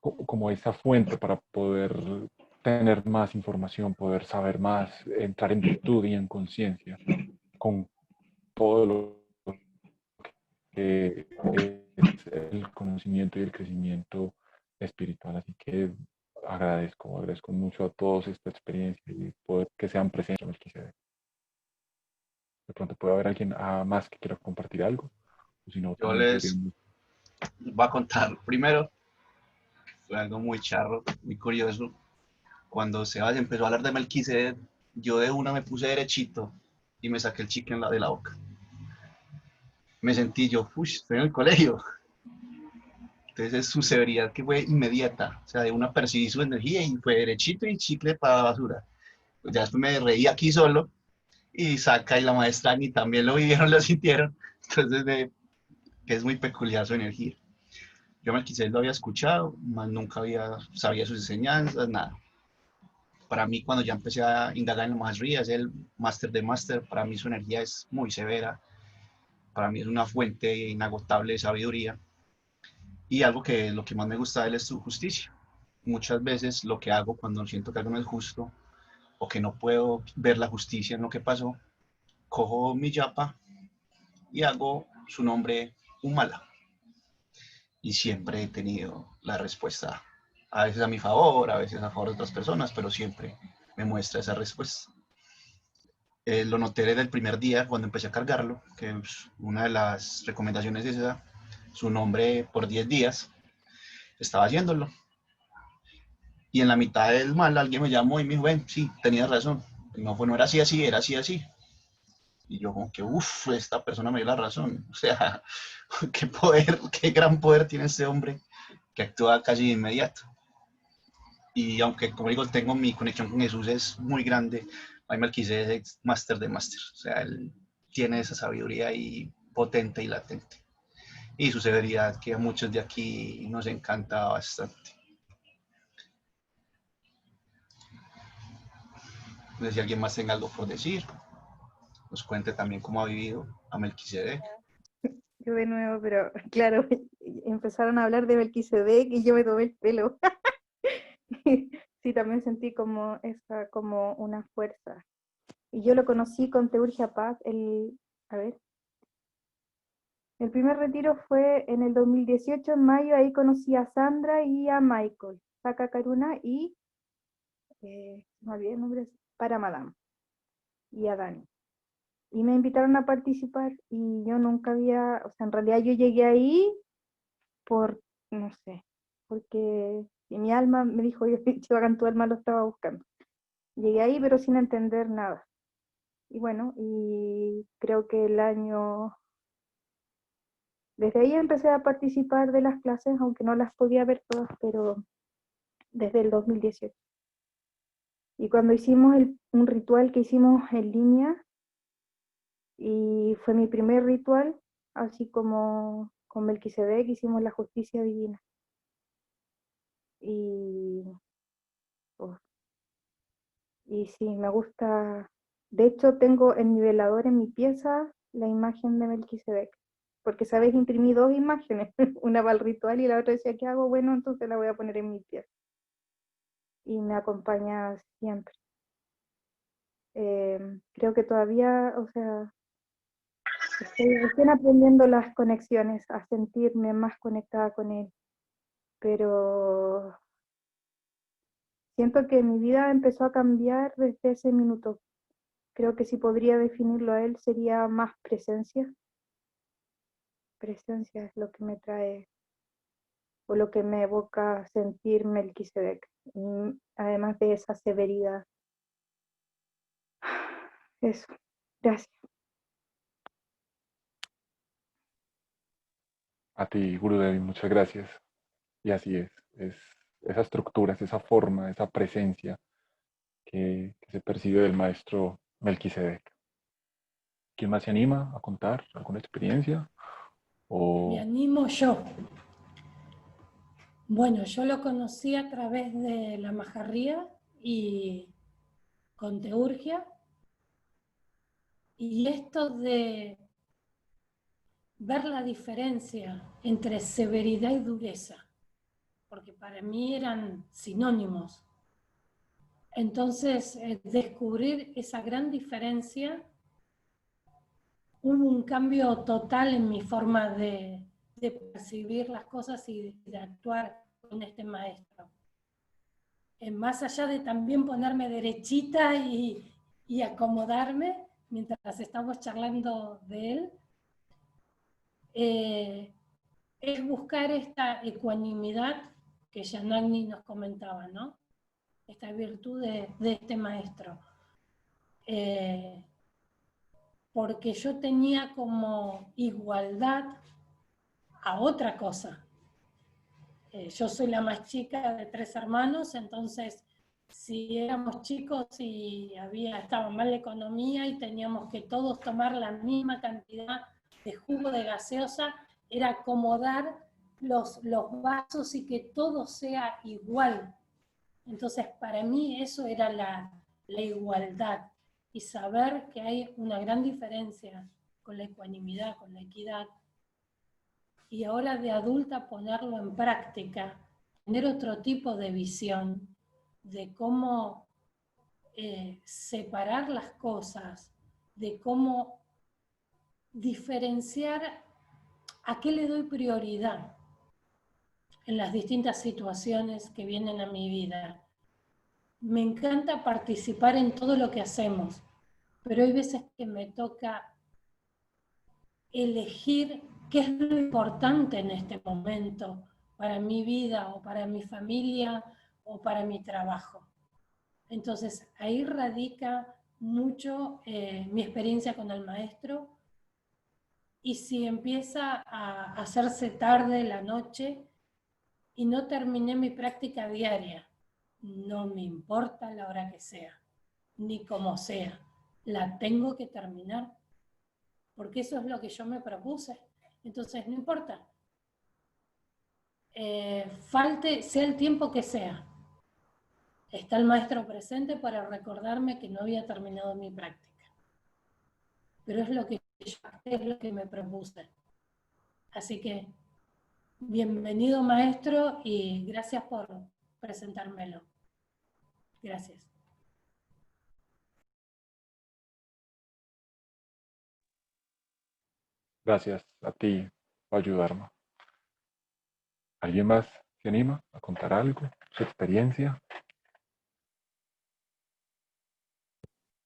como esa fuente para poder tener más información, poder saber más, entrar en virtud y en conciencia con todo lo que es el conocimiento y el crecimiento espiritual. Así que agradezco mucho a todos esta experiencia y poder que sean presentes en el que se dé. De pronto puede haber alguien más que quiera compartir algo, o si no, Yo también les podríamos. voy a contar primero, fue algo muy charro, muy curioso. Cuando Sebas empezó a hablar de Melquisedec, yo de una me puse derechito y me saqué el chicle de la boca. Me sentí yo, estoy en el colegio. Entonces es su severidad que fue inmediata. O sea, de una percibí su energía y fue derechito y chicle para la basura. Pues ya después me reí aquí solo y Saca y la maestra ni también lo vivieron, lo sintieron. Entonces que es muy peculiar su energía. Yo me quise, lo había escuchado, más nunca sabía sus enseñanzas, nada. Para mí, cuando ya empecé a indagar en lo más es el máster de máster, para mí su energía es muy severa, para mí es una fuente inagotable de sabiduría. Y algo que lo que más me gusta de él es su justicia. Muchas veces lo que hago cuando siento que algo no es justo o que no puedo ver la justicia en lo que pasó, cojo mi yapa y hago su nombre Humala. Y siempre he tenido la respuesta, a veces a mi favor, a veces a favor de otras personas, pero siempre me muestra esa respuesta. Lo noté desde el primer día cuando empecé a cargarlo, que una de las recomendaciones es esa, su nombre por 10 días, estaba haciéndolo. Y en la mitad del mal alguien me llamó y me dijo, ven, sí, tenías razón, no era así, así, era así, así. Y yo como que, uff, esta persona me dio la razón. O sea, qué poder, qué gran poder tiene este hombre que actúa casi de inmediato. Y aunque, como digo, tengo mi conexión con Jesús es muy grande, hay Melquisedec es máster de máster. O sea, él tiene esa sabiduría ahí potente y latente. Y su severidad, que a muchos de aquí nos encanta bastante. No sé si alguien más tenga algo por decir. Nos cuente también cómo ha vivido a Melquisedec. Yo de nuevo, pero claro, empezaron a hablar de Melquisedec y yo me tomé el pelo. Sí, también sentí como esa, como una fuerza. Y yo lo conocí con Teurgia Paz, el primer retiro fue en el 2018, en mayo, ahí conocí a Sandra y a Michael, Saka Karuna y, me olvidé el nombre, para Madame, y a Dani. Y me invitaron a participar y yo nunca había, o sea, en realidad yo llegué ahí por, no sé, porque mi alma me dijo, Chivagan, tu alma lo estaba buscando. Llegué ahí pero sin entender nada. Y bueno, y creo que desde ahí empecé a participar de las clases, aunque no las podía ver todas, pero desde el 2018. Y cuando hicimos un ritual que hicimos en línea, y fue mi primer ritual, así como con Melquisedec hicimos la justicia divina. Y, oh, y sí, me gusta. De hecho, tengo en mi velador, en mi pieza, la imagen de Melquisedec. Porque, ¿sabes? Imprimí dos imágenes, una para el ritual y la otra decía, ¿qué hago? Bueno, entonces la voy a poner en mi pieza. Y me acompaña siempre. Creo que todavía, o sea, estoy recién aprendiendo las conexiones, a sentirme más conectada con él. Pero siento que mi vida empezó a cambiar desde ese minuto. Creo que si podría definirlo a él sería más presencia. Presencia es lo que me trae o lo que me evoca sentir Melquisedec. Y además de esa severidad. Eso. Gracias. A ti, Gurudev, muchas gracias. Y así es esa estructura, es esa forma, esa presencia que se percibe del maestro Melquisedec. ¿Quién más se anima a contar alguna experiencia? Me animo yo. Bueno, yo lo conocí a través de la majarría y con Teurgia. Y esto de ver la diferencia entre severidad y dureza, porque para mí eran sinónimos. Entonces, descubrir esa gran diferencia, hubo un cambio total en mi forma de percibir las cosas y de actuar con este maestro. Más allá de también ponerme derechita y acomodarme mientras estamos charlando de él, es buscar esta ecuanimidad que Yanagni nos comentaba, ¿no? Esta virtud de este maestro. Porque yo tenía como igualdad a otra cosa. Yo soy la más chica de 3 hermanos, entonces si éramos chicos y estaba mal la economía y teníamos que todos tomar la misma cantidad de jugo de gaseosa, era acomodar los vasos y que todo sea igual. Entonces para mí eso era la igualdad y saber que hay una gran diferencia con la ecuanimidad, con la equidad. Y ahora de adulta ponerlo en práctica, tener otro tipo de visión de cómo separar las cosas de cómo diferenciar a qué le doy prioridad en las distintas situaciones que vienen a mi vida. Me encanta participar en todo lo que hacemos, pero hay veces que me toca elegir qué es lo importante en este momento para mi vida o para mi familia o para mi trabajo. Entonces ahí radica mucho mi experiencia con el maestro, y si empieza a hacerse tarde la noche y no terminé mi práctica diaria, no me importa la hora que sea, ni cómo sea, la tengo que terminar, porque eso es lo que yo me propuse. Entonces no importa, falte, sea el tiempo que sea, está el maestro presente para recordarme que no había terminado mi práctica, pero es lo que me propuse. Así que bienvenido maestro y gracias por presentármelo. Gracias. Gracias a ti por ayudarme. ¿Alguien más se anima a contar algo? ¿Su experiencia?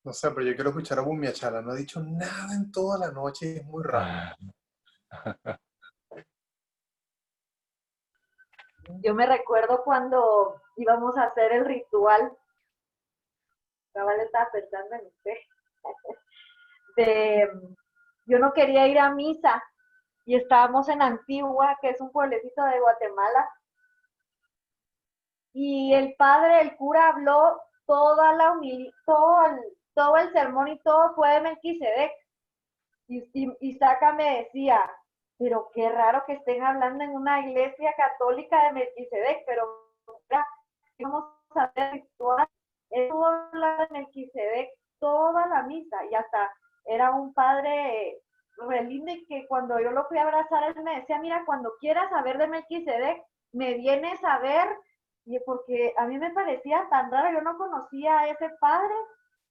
No sé, pero yo quiero escuchar a Bumiachala. No ha dicho nada en toda la noche y es muy raro. Yo me recuerdo cuando íbamos a hacer el ritual, cabal estaba pensando en usted, de, yo no quería ir a misa y estábamos en Antigua, que es un pueblecito de Guatemala, y el padre, el cura, habló toda la todo el sermón y todo fue de Melquisedec. Y Saca me decía, pero qué raro que estén hablando en una iglesia católica de Melquisedec, pero vamos a hacer ritual. Estuvo hablando de Melquisedec toda la misa y hasta era un padre re lindo, y que cuando yo lo fui a abrazar, él me decía, mira, cuando quieras saber de Melquisedec, me vienes a ver, y porque a mí me parecía tan raro, yo no conocía a ese padre,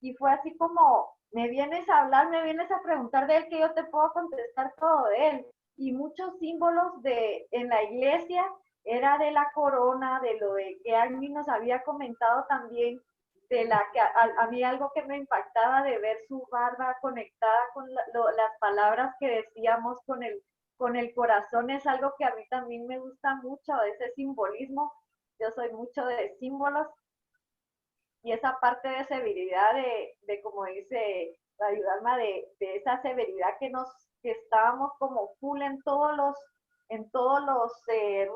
y fue así como, me vienes a hablar, me vienes a preguntar de él, que yo te puedo contestar todo de él. Y muchos símbolos en la iglesia era de la corona, de lo de que Agni nos había comentado también, de la que a mí algo que me impactaba de ver su barba conectada con las palabras que decíamos con el corazón, es algo que a mí también me gusta mucho, ese simbolismo. Yo soy mucho de símbolos, y esa parte de severidad, como dice la ayudarma, de esa severidad que estábamos como full en todos los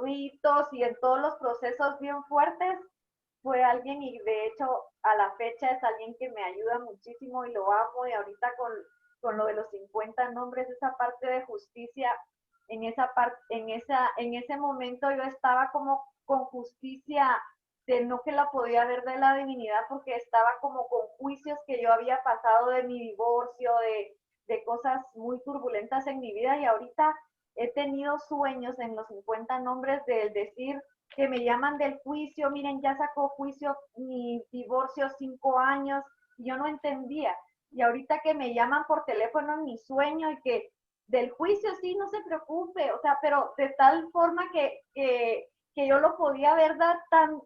ritos y en todos los procesos bien fuertes, fue alguien, y de hecho a la fecha es alguien que me ayuda muchísimo y lo amo. Y ahorita con lo de los 50 nombres, esa parte de justicia, en ese momento yo estaba como con justicia, de no que la podía ver de la divinidad, porque estaba como con juicios que yo había pasado de mi divorcio, de cosas muy turbulentas en mi vida, y ahorita he tenido sueños en los 50 nombres del decir que me llaman del juicio, miren, ya sacó juicio mi divorcio 5 años, y yo no entendía, y ahorita que me llaman por teléfono en mi sueño, y que del juicio, sí, no se preocupe, o sea, pero de tal forma que yo lo podía ver tan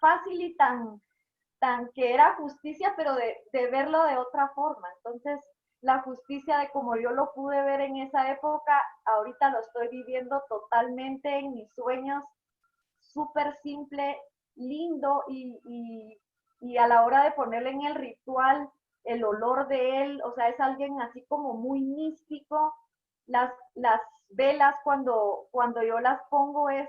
fácil y tan que era justicia, pero de verlo de otra forma. Entonces, la justicia de como yo lo pude ver en esa época, ahorita lo estoy viviendo totalmente en mis sueños, súper simple, lindo, y a la hora de ponerle en el ritual el olor de él, o sea, es alguien así como muy místico. Las velas cuando yo las pongo es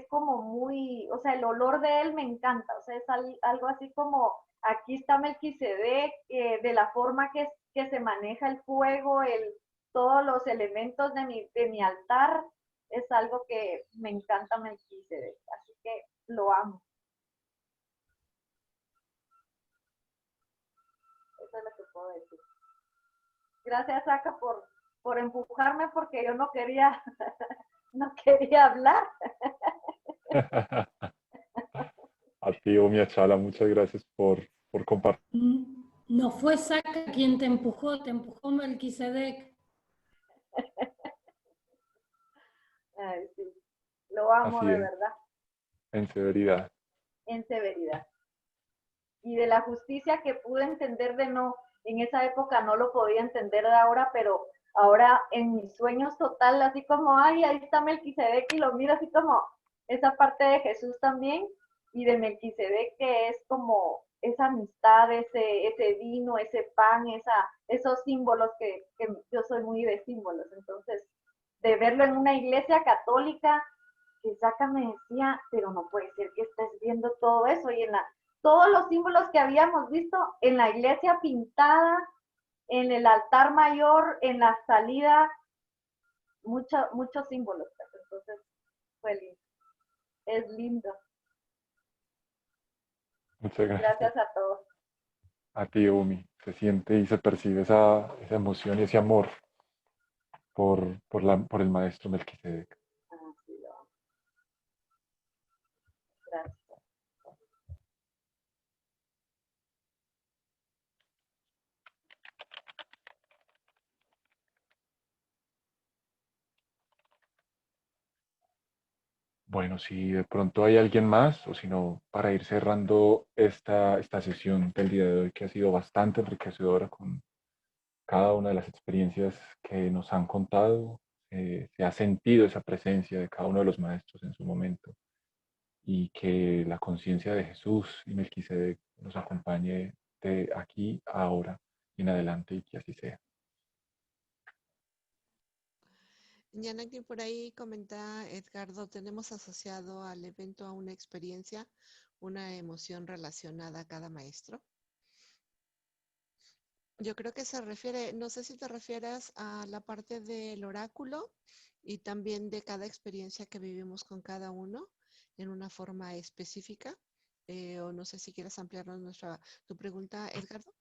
como muy, o sea, el olor de él me encanta, o sea, es algo así como, aquí está Melquisedec, de la forma que se maneja el fuego, todos los elementos de mi altar, es algo que me encanta Melquisedec, así que lo amo. Eso es lo que puedo decir. Gracias, Saca, por empujarme, porque yo no quería, no quería hablar. A ti, Omiachala, muchas gracias por compartir. No fue Saca quien te empujó Melquisedec. Ay, sí. Lo amo Así de es, verdad, en severidad. en severidad. Y de la justicia que pude entender de no, en esa época no lo podía entender de ahora, pero ahora en mis sueños total, así como, ay, ahí está Melquisedec y lo miro así como esa parte de Jesús también y de Melquisedec que es como esa amistad, ese vino, ese pan, esos símbolos que yo soy muy de símbolos, entonces de verlo en una iglesia católica, que Saca me decía, pero no puede ser que estés viendo todo eso y todos los símbolos que habíamos visto en la iglesia pintada, en el altar mayor, en la salida, muchos símbolos. Entonces fue lindo. Es lindo. Muchas gracias Gracias a todos. a ti, Umi. Se siente y se percibe esa emoción y ese amor por el maestro Melquisedec. Ah, sí, lo amo. Gracias. Bueno, si de pronto hay alguien más, o si no, para ir cerrando esta sesión del día de hoy, que ha sido bastante enriquecedora con cada una de las experiencias que nos han contado, se ha sentido esa presencia de cada uno de los maestros en su momento, y que la conciencia de Jesús y Melquisedec nos acompañe de aquí a ahora y en adelante, y que así sea. Yanaki, por ahí comenta Edgardo, tenemos asociado al evento a una experiencia, una emoción relacionada a cada maestro. Yo creo que se refiere, no sé si te refieres a la parte del oráculo y también de cada experiencia que vivimos con cada uno en una forma específica, o no sé si quieres ampliarnos tu pregunta, Edgardo.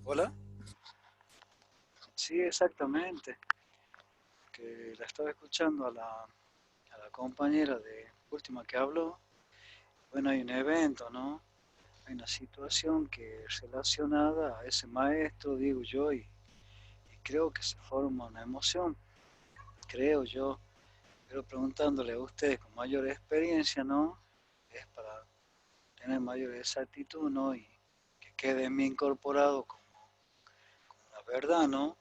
Hola. Sí, exactamente. Que la estaba escuchando a la compañera de última que habló. Bueno, hay un evento, ¿no? Hay una situación que es relacionada a ese maestro, digo yo, y creo que se forma una emoción, creo yo. Pero preguntándole a ustedes con mayor experiencia, ¿no? Es para tener mayor exactitud, ¿no? Y que quede en mí incorporado como una verdad, ¿no?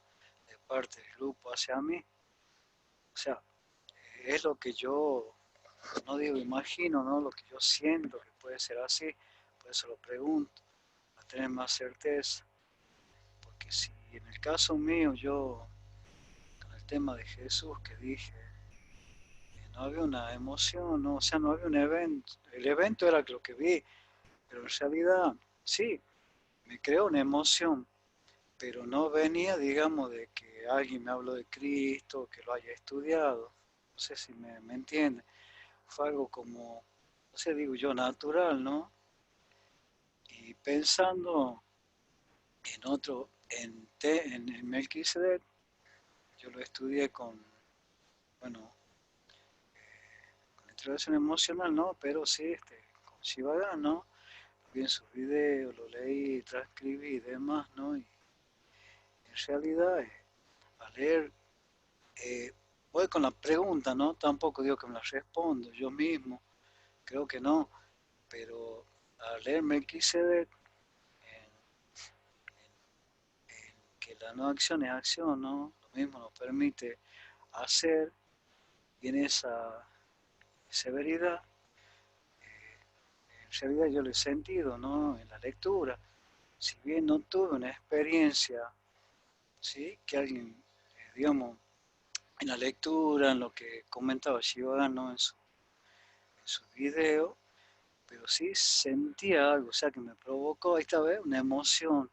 De parte del grupo hacia mí. O sea, es lo que yo, no digo imagino, ¿no? Lo que yo siento que puede ser así, por eso lo pregunto, para tener más certeza. Porque si en el caso mío yo, con el tema de Jesús que dije, no había una emoción, ¿no? O sea, no había un evento. El evento era lo que vi, pero en realidad, sí, me creó una emoción, pero no venía, digamos, de que alguien me habló de Cristo, que lo haya estudiado. No sé si me entiende. Fue algo como, no sé, digo yo, natural, ¿no? Y pensando en otro, en el Melquisedec, yo lo estudié bueno, con introducción emocional, ¿no? Pero sí, con Shivagan, ¿no? Lo vi en sus videos, lo leí, transcribí y demás, ¿no? Y en realidad, al leer, voy con la pregunta, ¿no? Tampoco digo que me la respondo yo mismo, creo que no, pero al leer Melquisedec, que la no acción es acción, ¿no? Lo mismo nos permite hacer, y en esa severidad, en realidad yo lo he sentido, ¿no? En la lectura, si bien no tuve una experiencia, ¿sí? Que alguien, digamos, en la lectura, en lo que comentaba Shivagan, ¿no? En su video, pero sí sentía algo, o sea, que me provocó esta vez una emoción,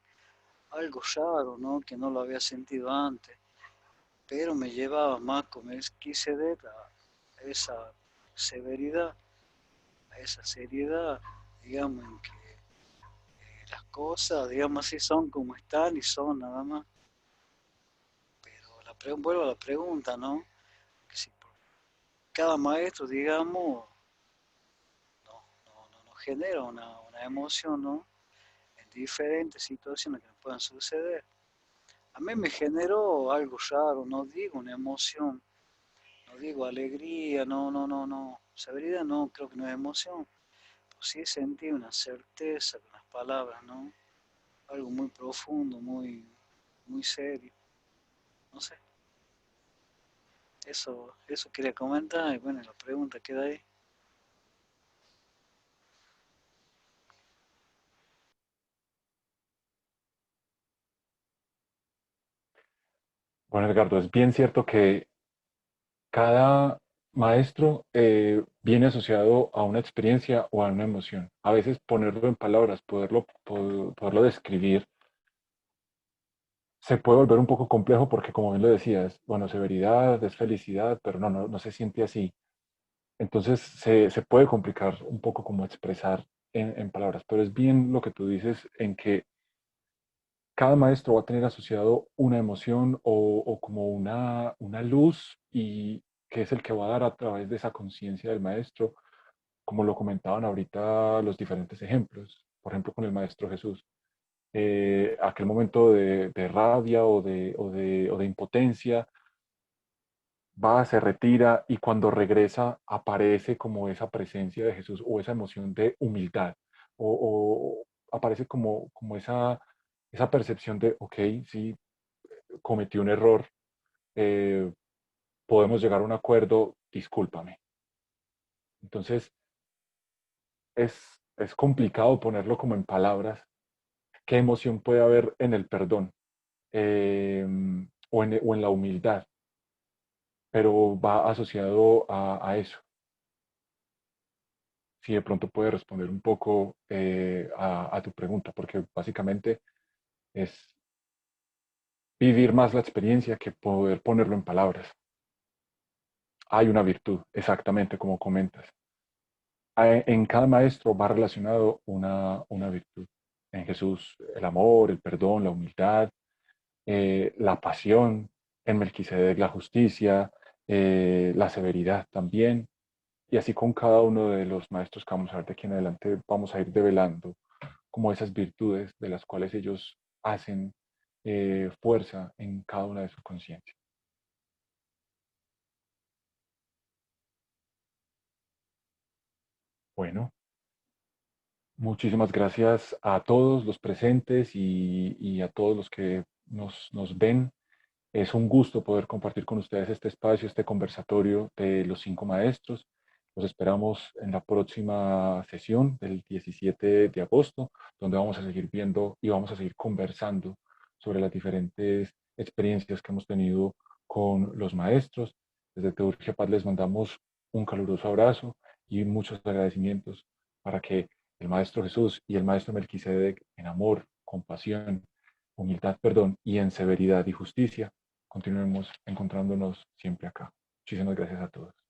algo raro, ¿no? Que no lo había sentido antes, pero me llevaba más con Melquisedec a esa severidad, a esa seriedad, digamos, en que las cosas, digamos así, son como están y son nada más. vuelvo a la pregunta, ¿no? Que si cada maestro, digamos, nos genera una emoción, ¿no? En diferentes situaciones que nos puedan suceder. A mí me generó algo raro, no digo una emoción, no digo alegría, no. Severidad no, creo que no es emoción. Pero sí sentí una certeza con las palabras, ¿no? Algo muy profundo, muy serio. No sé. Eso quería comentar y bueno, la pregunta queda ahí. Bueno, Edgardo, es bien cierto que cada maestro viene asociado a una experiencia o a una emoción. A veces ponerlo en palabras, poderlo describir, se puede volver un poco complejo porque, como bien lo decías, bueno, severidad es felicidad, pero no se siente así. Entonces se puede complicar un poco como expresar en palabras, pero es bien lo que tú dices en que cada maestro va a tener asociado una emoción o como una luz y que es el que va a dar a través de esa conciencia del maestro, como lo comentaban ahorita los diferentes ejemplos, por ejemplo con el maestro Jesús. Aquel momento de rabia o de impotencia, va, se retira y cuando regresa aparece como esa presencia de Jesús o esa emoción de humildad o aparece como esa percepción de, ok, sí, cometí un error, eh, podemos llegar a un acuerdo, discúlpame. Entonces, es complicado ponerlo como en palabras, qué emoción puede haber en el perdón eh, o en la humildad, pero va asociado a eso. Si de pronto puede responder un poco a tu pregunta, porque básicamente es vivir más la experiencia que poder ponerlo en palabras. Hay una virtud, exactamente como comentas. En cada maestro va relacionado una virtud. En Jesús, el amor, el perdón, la humildad, la pasión. En Melquisedec, la justicia, la severidad también. Y así con cada uno de los maestros que vamos a ver de aquí en adelante, vamos a ir develando como esas virtudes de las cuales ellos hacen fuerza en cada una de sus conciencias. Bueno, muchísimas gracias a todos los presentes y a todos los que nos ven. Es un gusto poder compartir con ustedes este espacio, este conversatorio de los 5 maestros. Los esperamos en la próxima sesión del 17 de agosto, donde vamos a seguir viendo y vamos a seguir conversando sobre las diferentes experiencias que hemos tenido con los maestros. Desde Teurgia Paz les mandamos un caluroso abrazo y muchos agradecimientos para que el Maestro Jesús y el Maestro Melquisedec, en amor, compasión, humildad, perdón y en severidad y justicia, continuemos encontrándonos siempre acá. Muchísimas gracias a todos.